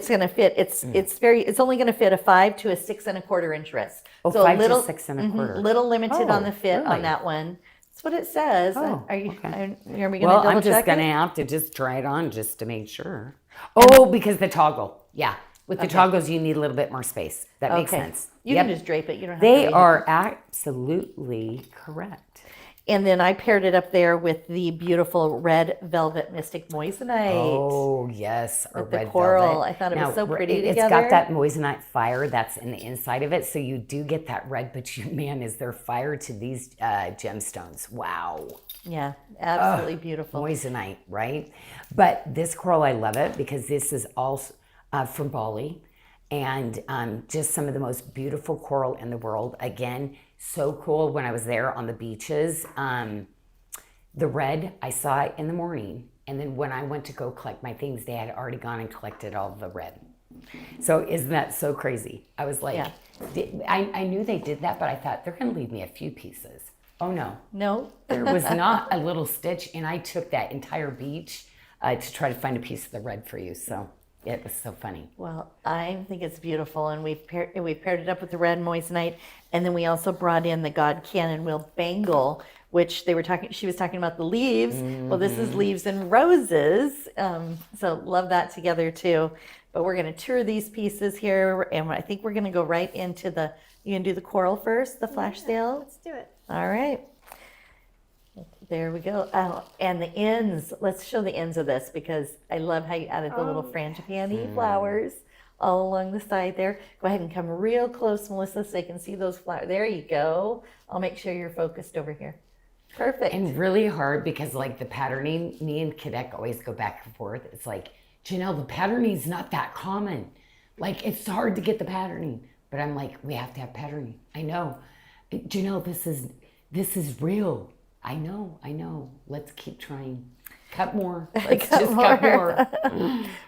going to fit. It's only going to fit a 5 to a 6 1/4 inch wrist. Oh, so 5 a little, to 6 1/4. Little limited on the fit really? on that one. That's what it says. Oh, Are you okay. are we going to Well, double I'm just check going to it? have to just try it on just to make sure. Oh, because the toggle. Yeah. With the toggles, you need a little bit more space. That makes sense. You Yep. can just drape it. You don't have to They read it. are absolutely correct. And then I paired it up there with the beautiful red velvet mystic moissanite. Oh, yes. Or With the red coral. velvet. I thought it was so pretty It's together. got that moissanite fire that's in the inside of it. So you do get that red, but man, is there fire to these gemstones. Wow. Yeah, absolutely beautiful. Moissanite, right? But this coral, I love it because this is all from Bali, and just some of the most beautiful coral in the world. Again, so cool when I was there on the beaches. The red, I saw it in the morning, and then when I went to go collect my things, they had already gone and collected all the red. So isn't that so crazy? I was like, I knew they did that, but I thought they're going to leave me a few pieces. Oh no. No? There was not a little stitch, and I took that entire beach to try to find a piece of the red for you. So it was so funny. Well, I think it's beautiful, and we paired it up with the red moissanite, and then we also brought in the God Cannon Wheel bangle, which she was talking about the leaves. Well, this is leaves and roses, so love that together too. But we're going to tour these pieces here, and I think we're going to go right into you can do the coral first, the flash sale. Let's do it. All right. There we go. Oh, and the ends. Let's show the ends of this because I love how you added the little frangipani flowers all along the side there. Go ahead and come real close, Melissa, so they can see those flowers. There you go. I'll make sure you're focused over here. Perfect. And really hard because like the patterning, me and Kadek always go back and forth. It's like, Janyl, the patterning is not that common. Like it's hard to get the patterning. But I'm like, we have to have patterning. I know. Janyl, this is real. I know. Let's keep trying. Cut more. Let's cut more.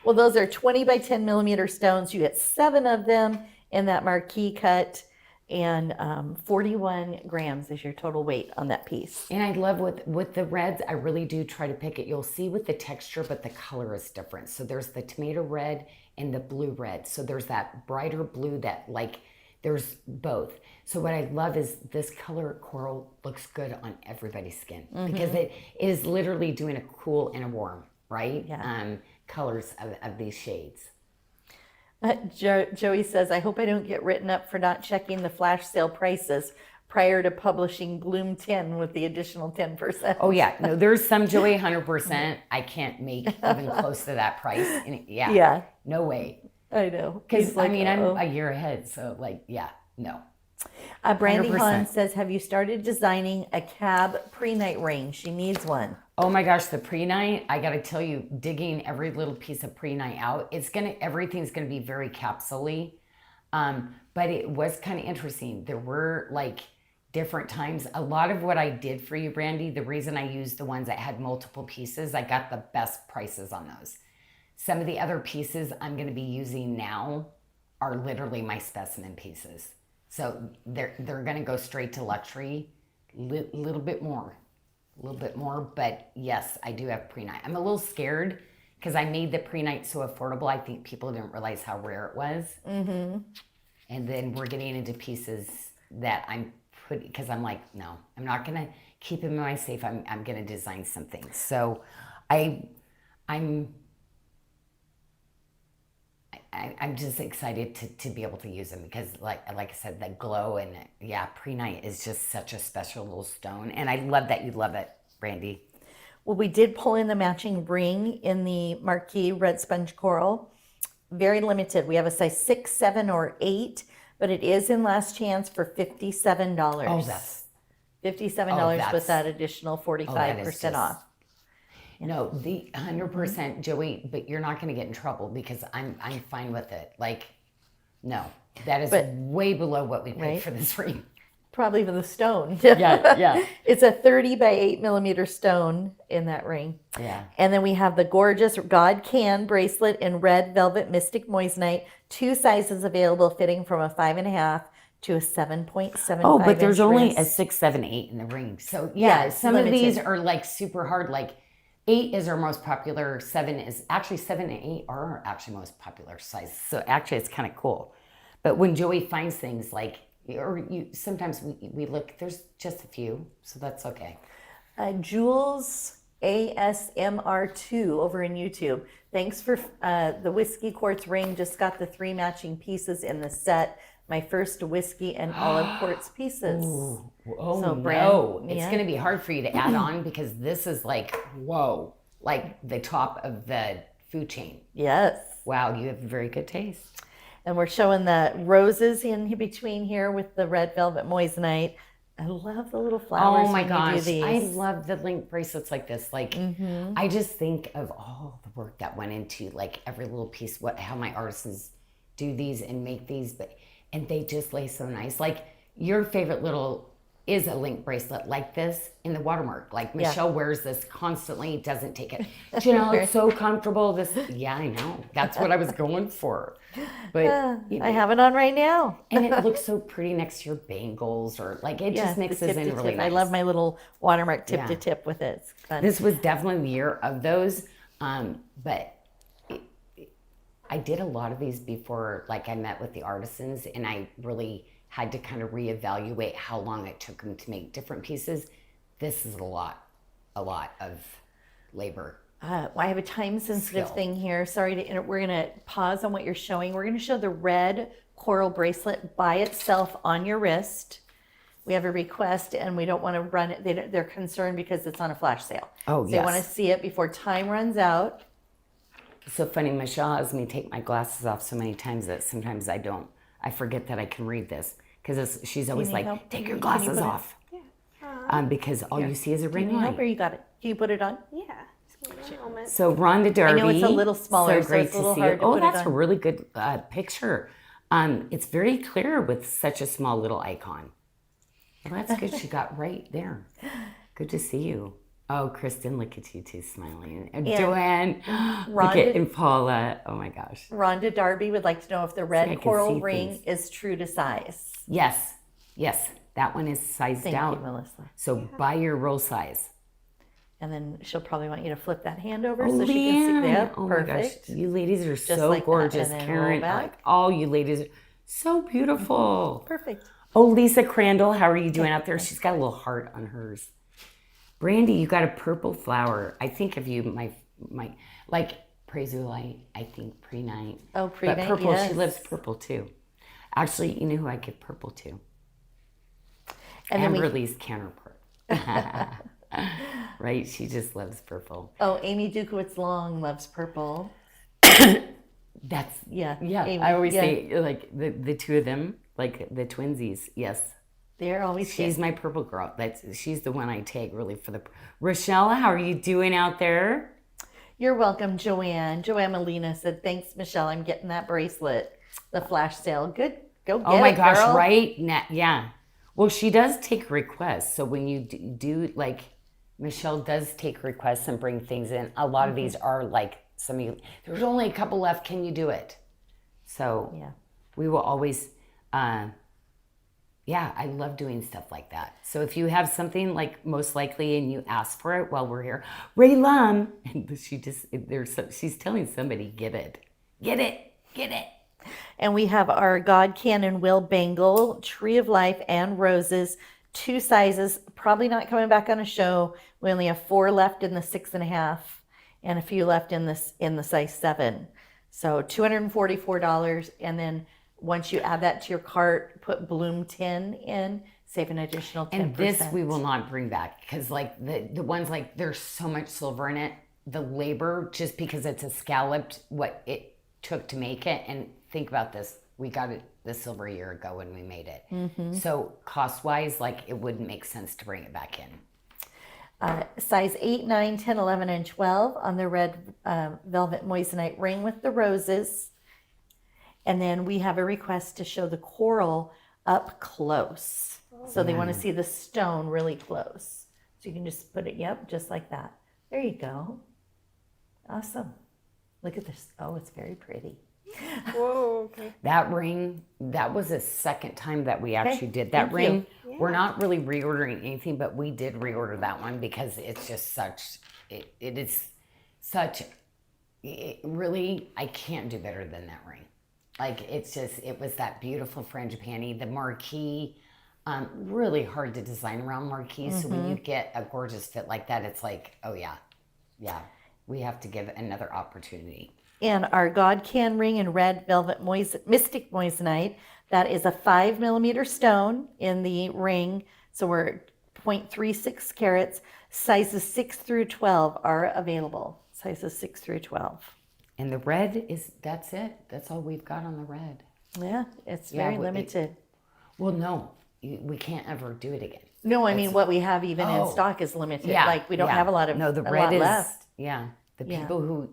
Well, those are 20 by 10 millimeter stones. You get 7 of them in that marquee cut, and 41 grams is your total weight on that piece. And I love with the reds, I really do try to pick it. You'll see with the texture, but the color is different. So there's the tomato red and the blue red. So there's that brighter blue that like, there's both. So what I love is this color coral looks good on everybody's skin because it is literally doing a cool and a warm, right? Yeah. Colors of these shades. Joey says, I hope I don't get written up for not checking the flash sale prices prior to publishing Bloom 10 with the additional 10%. Oh yeah, no, there's some Joey 100%. I can't make even close to that price. And Yeah. No way. I know. Because Like, I mean, I'm uh-oh. a year ahead, so like, yeah, no. Brandy 100%. Hahn says, have you started designing a cab pre-night ring? She needs one. Oh my gosh, the pre-night, I gotta tell you, digging every little piece of pre-night out, everything's gonna be very capsule-y. But it was kind of interesting. There were like different times. A lot of what I did for you, Brandy, the reason I used the ones that had multiple pieces, I got the best prices on those. Some of the other pieces I'm going to be using now are literally my specimen pieces. So they're going to go straight to luxury, little bit more. But yes, I do have pre-night. I'm a little scared because I made the pre-night so affordable. I think people didn't realize how rare it was. Mm-hmm. And then we're getting into pieces that I'm putting, because I'm like, no, I'm not going to keep them in my safe. I'm going to design something. So I'm just excited to be able to use them because like I said, the glow and yeah, pre-night is just such a special little stone. And I love that you love it, Brandy. Well, we did pull in the matching ring in the Marquee Red Sponge Coral. Very limited. We have a size 6, 7, or 8, but it is in last chance for $57. Oh, that's $57 with that additional 45% off. No, the 100%, Joey, but you're not going to get in trouble because I'm fine with it. Like, no, that is way below what we paid for this ring. Probably even the stone. Yeah. It's a 30 by 8 millimeter stone in that ring. Yeah. And then we have the gorgeous God Can bracelet in red velvet mystic moissanite. 2 sizes available, fitting from a 5.5 to a 7.75. Oh, but there's only wrist. a 6, 7, 8 in the ring. So yeah, some of these are like super hard. Like 8 is our most popular. 7 and 8 are actually most popular sizes. So actually, it's kind of cool. But when Joey finds things like, sometimes we look, there's just a few, so that's okay. Jules ASMR2 over in YouTube. Thanks for the whiskey quartz ring. Just got the 3 matching pieces in the set. My first whiskey and olive quartz pieces. Oh so no, it's going to be hard for you to add on because this is like, whoa, like the top of the food chain. Yes. Wow, you have very good taste. And we're showing the roses in between here with the red velvet moissanite. I love the little flowers. Oh my when gosh, you do these. I love the link bracelets like this. Like, I just think of all the work that went into like every little piece, how my artisans do these and make these, and they just lay so nice. Like your favorite little is a link bracelet like this in the watermark. Like Michelle wears this constantly, doesn't take it. Janyl, it's so comfortable. Yeah, I know. That's what I was going for. But I have it on right now. And it looks so pretty next to your bangles or like it just mixes in really nice. I love my little watermark tip to tip with it. It's fun. This was definitely the year of those. But I did a lot of these before like I met with the artisans and I really had to kind of reevaluate how long it took them to make different pieces. This is a lot of labor. I have a time-sensitive thing here. Sorry to interrupt. We're going to pause on what you're showing. We're going to show the red coral bracelet by itself on your wrist. We have a request, and we don't want to run it. They're concerned because it's on a flash sale. Oh, so they want to see it before time runs out. It's so funny. Michelle has me take my glasses off so many times that sometimes I don't. I forget that I can read this because she's always like, take your glasses off. Because all you see is a ring light. Or you got it? Can you put it on? Yeah. Just give me 1 moment. So Rhonda Darby. I know it's a little smaller, so great it's a little to see hard it. to Oh, put it that's on. a really good picture. It's very clear with such a small little icon. Well, that's good. She got right there. Good to see you. Oh, Kristen, look at you two smiling. And Joanne, look at and Paula. Oh my gosh. Rhonda Darby would like to know if the red coral ring is true to size. Yes. That one is sized out. Thank you, Melissa. So buy your roll size. And then she'll probably want you to flip that hand over Oh, so she can see that. Oh Perfect. my gosh. You ladies are so like that. gorgeous. And then Karen, roll back. like all you ladies are so beautiful. Perfect. Oh, Lisa Crandall, how are you doing out there? She's got a little heart on hers. Brandy, you got a purple flower. I think of you, my like Prezulite, I think pre-night. Oh, pre-night, But purple, yes. she loves purple too. Actually, you know who I give purple to? And then Amberly's counterpart. Right? She just loves purple. Oh, Amy Dukowitz Long loves purple. That's, Yeah. Amy, I always say, like, the two of them, like the twinsies, yes. They're always She's my purple girl. She's the one I take really for the... Rochelle, how are you doing out there? You're welcome, Joanne. Joanne Molina said, thanks, Michelle. I'm getting that bracelet. The flash sale. Good. Go get it, Oh my gosh, girl. right? Yeah. Well, she does take requests. So when you do like, Michelle does take requests and bring things in. A lot of these are like, some of you, there's only a couple left. Can you do it? So Yeah. we will always, yeah, I love doing stuff like that. So if you have something like most likely and you ask for it while we're here, Ray Lum, and she's telling somebody, get it, get it, get it. And we have our God Can and Will bangle, Tree of Life and roses, 2 sizes, probably not coming back on a show. We only have 4 left in the 6.5 and a few left in the size 7. So $244. And then once you add that to your cart, put Bloom 10 in, save an additional 10%. And this we will not bring back because like the ones like there's so much silver in it. The labor, just because it's a scalloped, what it took to make it. And think about this. We got it the silver a year ago when we made it. So cost wise, like it wouldn't make sense to bring it back in. Size 8, 9, 10, 11, and 12 on the red velvet moissanite ring with the roses. And then we have a request to show the coral up close. So they want to see the stone really close. So you can just put it, yep, just like that. There you go. Awesome. Look at this. Oh, it's very pretty. Whoa, okay. That ring, that was the second time that we actually did that thank ring. you. We're not really reordering anything, but we did reorder that one because it's just such, it is such, really, I can't do better than that ring. Like, it's just, it was that beautiful frangipani, the marquee, really hard to design around marquees. So when you get a gorgeous fit like that, it's like, oh yeah, we have to give it another opportunity. And our God Can ring in red velvet mystic moissanite. That is a 5 millimeter stone in the ring. So we're 0.36 carats. Sizes 6 through 12 are available. Sizes 6 through 12. And the red is, that's it. That's all we've got on the red. Yeah, it's very limited. Well, no, we can't ever do it again. No, I mean, what we have even in stock is limited. Yeah, Like, we don't have a lot of no, the a red lot is left. Yeah, the people who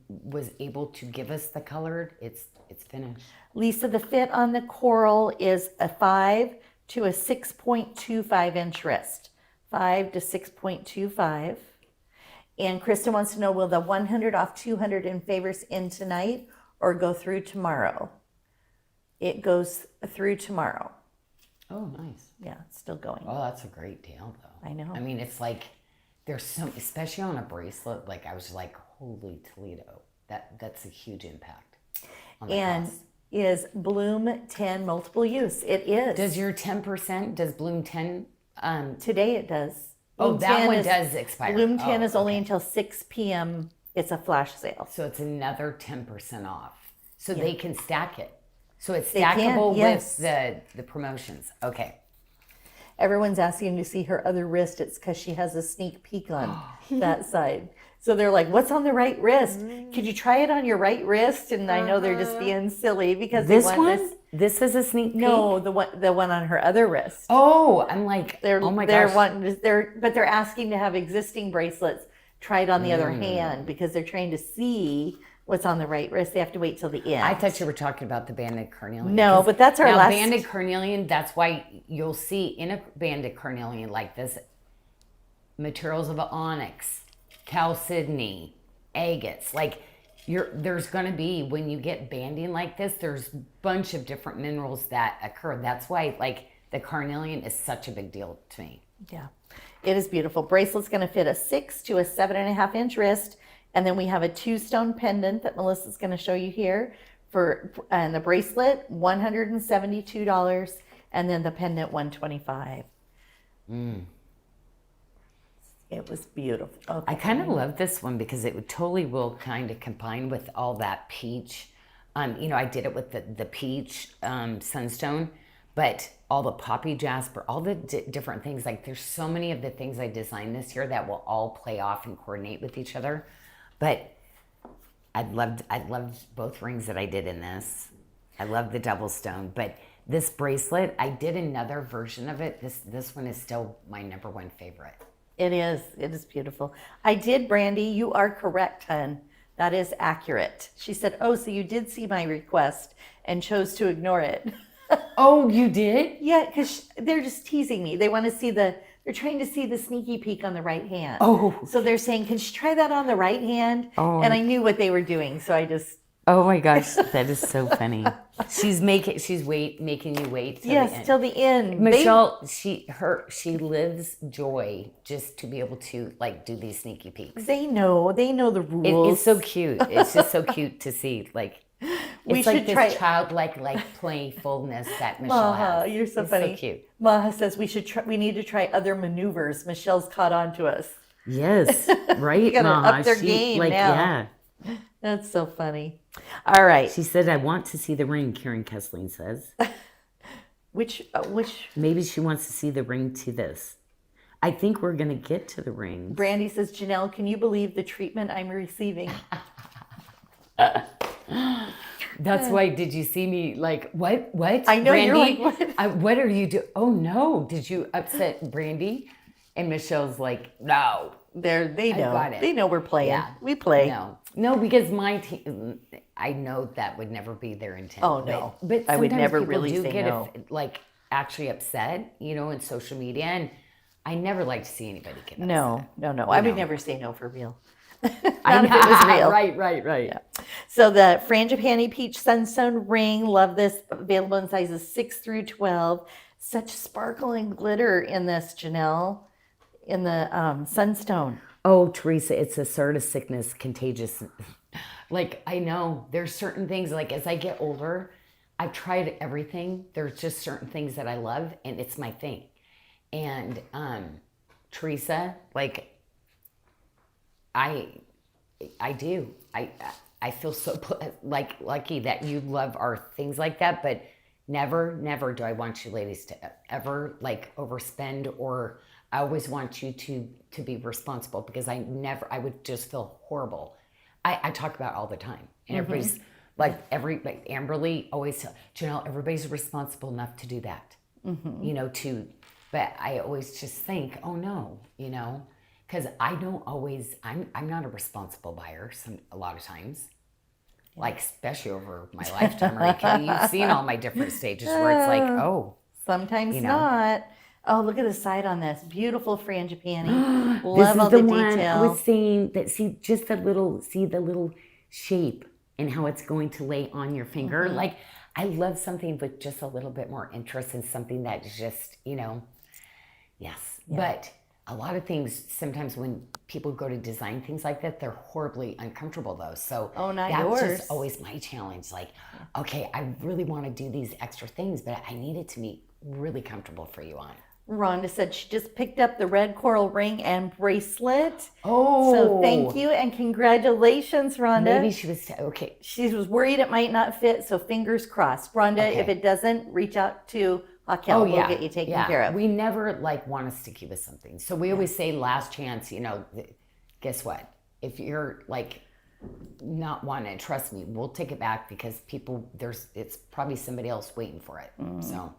was able to give us the colored, it's finished. Lisa, the fit on the coral is a 5 to a 6.25 inch wrist. 5 to 6.25. And Kristen wants to know, will the 100 off 200 in favors end tonight or go through tomorrow? It goes through tomorrow. Oh, nice. Yeah, it's still going. Oh, that's a great deal, though. I know. I mean, it's like there's some, especially on a bracelet. Like I was like, holy Toledo, that's a huge impact on the And cost. is Bloom 10 multiple use? It is. Does your 10%? Does Bloom 10? Today it does. Oh, Bloom that 10 one is- does expire. Bloom 10 Oh, is only okay. until 6 p.m. It's a flash sale. So it's another 10% off. So they can stack it. So it's They can, stackable yes. with the promotions. Okay. Everyone's asking to see her other wrist. It's because she has a sneak peek on that side. So they're like, what's on the right wrist? Could you try it on your right wrist? And I know they're just being silly because This they want one? this. This is a sneak peek? No, the one on her other wrist. Oh, I'm like, oh my they're gosh. wanting but they're asking to have existing bracelets tried on the other hand because they're trying to see what's on the right wrist. They have to wait till the end. I thought you were talking about the banded carnelian. No, 'Cause but that's our now last. banded carnelian, that's why you'll see in a banded carnelian like this, materials of onyx, chalcedony, agates. Like there's going to be, when you get banding like this, there's a bunch of different minerals that occur. That's why like the carnelian is such a big deal to me. Yeah, it is beautiful. Bracelet's going to fit a 6 to a 7.5 inch wrist. And then we have a 2-stone pendant that Melissa's going to show you here and the bracelet, $172. And then the pendant, $125. It was beautiful. Okay. I kind of love this one because it totally will kind of combine with all that peach. I did it with the peach sunstone, but all the poppy jasper, all the different things. Like there's so many of the things I designed this year that will all play off and coordinate with each other. But I loved both rings that I did in this. I love the double stone, but this bracelet, I did another version of it. This one is still my number one favorite. It is beautiful. I did, Brandy. You are correct, hun. That is accurate. She said, oh, so you did see my request and chose to ignore it. Oh, you did? Yeah, because they're just teasing me. They want to see they're trying to see the sneaky peek on the right hand. Oh. So they're saying, can she try that on the right hand? Oh. And I knew what they were doing. So I just. Oh my gosh, that is so funny. She's making you wait till the end. Till the end. Michelle, she lives joy just to be able to like do these sneaky peeks. They know the rules. It's so cute. It's just so cute to see. Like it's like this childlike playfulness that Michelle has. You're so it's funny. So cute. Maha says we need to try other maneuvers. Michelle's caught on to us. Yes, right. Gotta Maha. up their game now. Yeah. That's so funny. All right. She said, "I want to see the ring." Karen Kessling says. Which? Maybe she wants to see the ring to this. I think we're gonna get to the ring. Brandy says, Janyl, can you believe the treatment I'm receiving? That's why. Did you see me like what? I know, Brandy? you're like, what? What are you doing? Oh no! Did you upset Brandy? And Michelle's like, no. They know. Got it. They know we're playing. Yeah. We play. No, because my team. I know that would never be their intent. Oh no! But I would never people really do say get no. like actually upset, in social media, and I never like to see anybody get upset. No. I would never say no for real. I Not if it was real. Right. Yeah. So the Frangipani Peach Sunstone Ring, love this. Available in sizes 6 through 12. Such sparkle and glitter in this, Janyl, in the sunstone. Oh, Teresa, it's a SARDA sickness, contagious. Like, I know there's certain things, like as I get older, I've tried everything. There's just certain things that I love, and it's my thing. And Teresa, like, I do. I feel so like lucky that you love our things like that, but never do I want you ladies to ever like overspend, or I always want you to be responsible, because I would just feel horrible. I talk about it all the time, and everybody's like Amberly always tell Janyl, everybody's responsible enough to do that, but I always just think, oh no, because I don't always, I'm not a responsible buyer a lot of times, like especially over my lifetime. Right? You've seen all my different stages where it's like, oh. Sometimes not. Oh, look at the side on this. Beautiful frangipani. Love all the the one detail. I was saying that, just the little shape and how it's going to lay on your finger. Like, I love something with just a little bit more interest and something that's just, yes. Yeah. But a lot of things, sometimes when people go to design things like that, they're horribly uncomfortable though. So that's yours. just always my challenge. Like, okay, I really want to do these extra things, but I need it to be really comfortable for you on. Rhonda said she just picked up the red coral ring and bracelet. Oh. So thank you and congratulations, Rhonda. Maybe she was, okay. She was worried it might not fit, so fingers crossed. Rhonda, if it doesn't, reach out to Raquel. We'll get you taken care of. We never want to stick you with something. So we always say last chance, guess what? If you're not wanting to trust me, we'll take it back, because it's probably somebody else waiting for it. So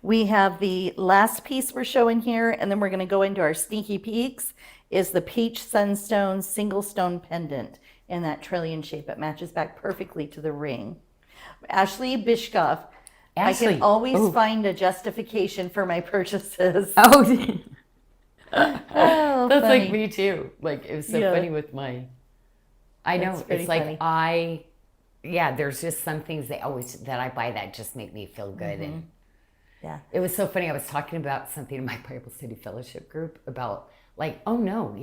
we have the last piece we're showing here, and then we're going to go into our sneaky peeks, is the Peach Sunstone single stone pendant in that trillion shape. It matches back perfectly to the ring. Ashley Bishkoff, I can always find a justification for my purchases. Oh, that's funny. Like me too. Like, it was so funny with my, I know, it's like funny. There's just some things that I buy that just make me feel good. And it was so funny. I was talking about something in my Bible Study Fellowship group about oh no,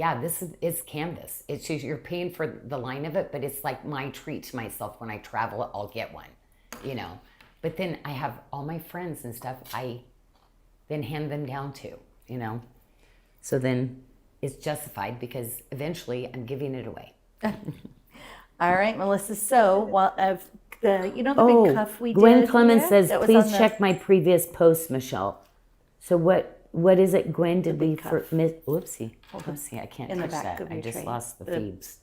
it's canvas. It's just, you're paying for the line of it, but it's like my treat to myself. When I travel, I'll get one, But then I have all my friends and stuff, I then hand them down to, So then it's justified, because eventually I'm giving it away. All right, Melissa. So, the big cuff we did. Gwen Clemens says, that was please on the- check my previous post, Michelle. So what is it, Gwen? Did we whoopsie, I can't in the touch back that. of I your just tray. lost the feeds.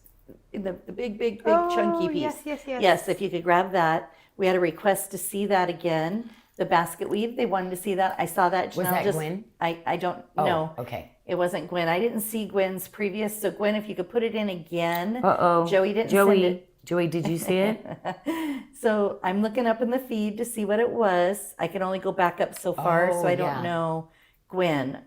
The big chunky piece. Yes. Yes, if you could grab that. We had a request to see that again. The basket weave, they wanted to see that. I saw that. Was Janyl, that Gwen? I don't know. Okay. It wasn't Gwen. I didn't see Gwen's previous. So Gwen, if you could put it in again. Uh-oh. Joey didn't Joey, send it. Joey, did you see it? So I'm looking up in the feed to see what it was. I can only go back up so far, so I don't yeah. know. Gwen.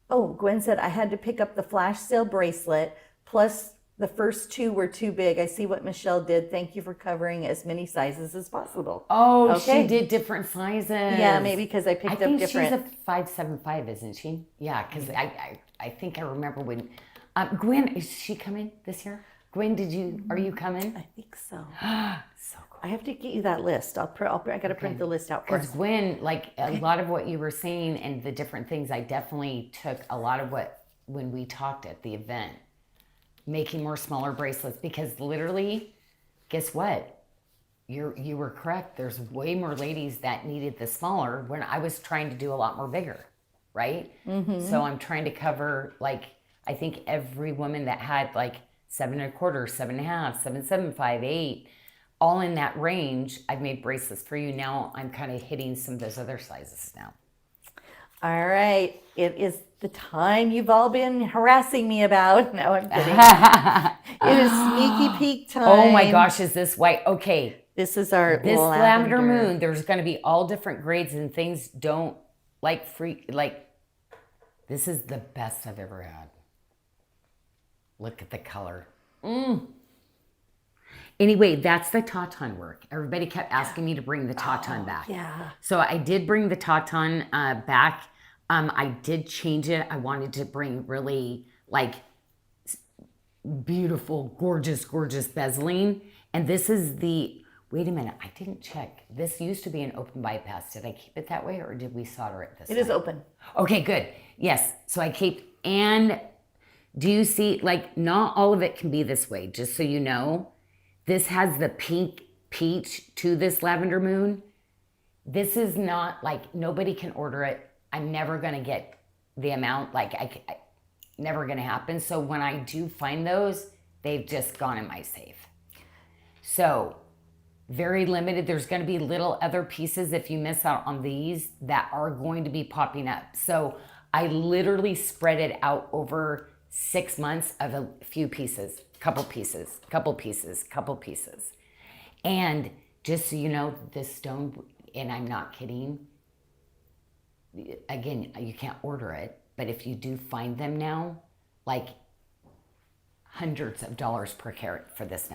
Gwen said, I had to pick up the flash sale bracelet, plus the first two were too big. I see what Michelle did. Thank you for covering as many sizes as possible. Oh, Okay. she did different sizes. Yeah, maybe because I picked up different. I think she's a 5'7", isn't she? Yeah, because I think I remember when Gwen, is she coming this year? Gwen, are you coming? I think so. So cool. I have to get you that list. I got to print the list out for Because us. Gwen, like a lot of what you were saying and the different things, I definitely took a lot of when we talked at the event, making more smaller bracelets, because literally, guess what? You were correct. There's way more ladies that needed the smaller when I was trying to do a lot more bigger, right? Mm-hmm. So I'm trying to cover, like, I think every woman that had like 7 1/4, 7 1/2, 7.75, 8, all in that range, I've made bracelets for you. Now I'm kind of hitting some of those other sizes now. All right. It is the time you've all been harassing me about. No, I'm kidding. It is sneaky peek time. Oh my gosh, is this white? Okay. This is our This lavender moon, there's going to be all different grades and things. Don't this is the best I've ever had. Look at the color. Anyway, that's the tatan work. Everybody kept asking me to bring the tatan back. Yeah. So I did bring the tatan back. I did change it. I wanted to bring really like beautiful, gorgeous bezeling. And this is wait a minute, I didn't check. This used to be an open bypass. Did I keep it that way or did we solder it this time? It is open. Okay, good. Yes. So I and do you see, like, not all of it can be this way, just so you know. This has the pink peach to this lavender moon. This is not, like, nobody can order it. I'm never going to get the amount, like, I never going to happen. So when I do find those, they've just gone in my safe. So very limited. There's going to be little other pieces if you miss out on these that are going to be popping up. So I literally spread it out over 6 months of a few pieces, couple pieces. And just so you know, this stone, and I'm not kidding, again, you can't order it, but if you do find them now, like hundreds of dollars per carat for this now.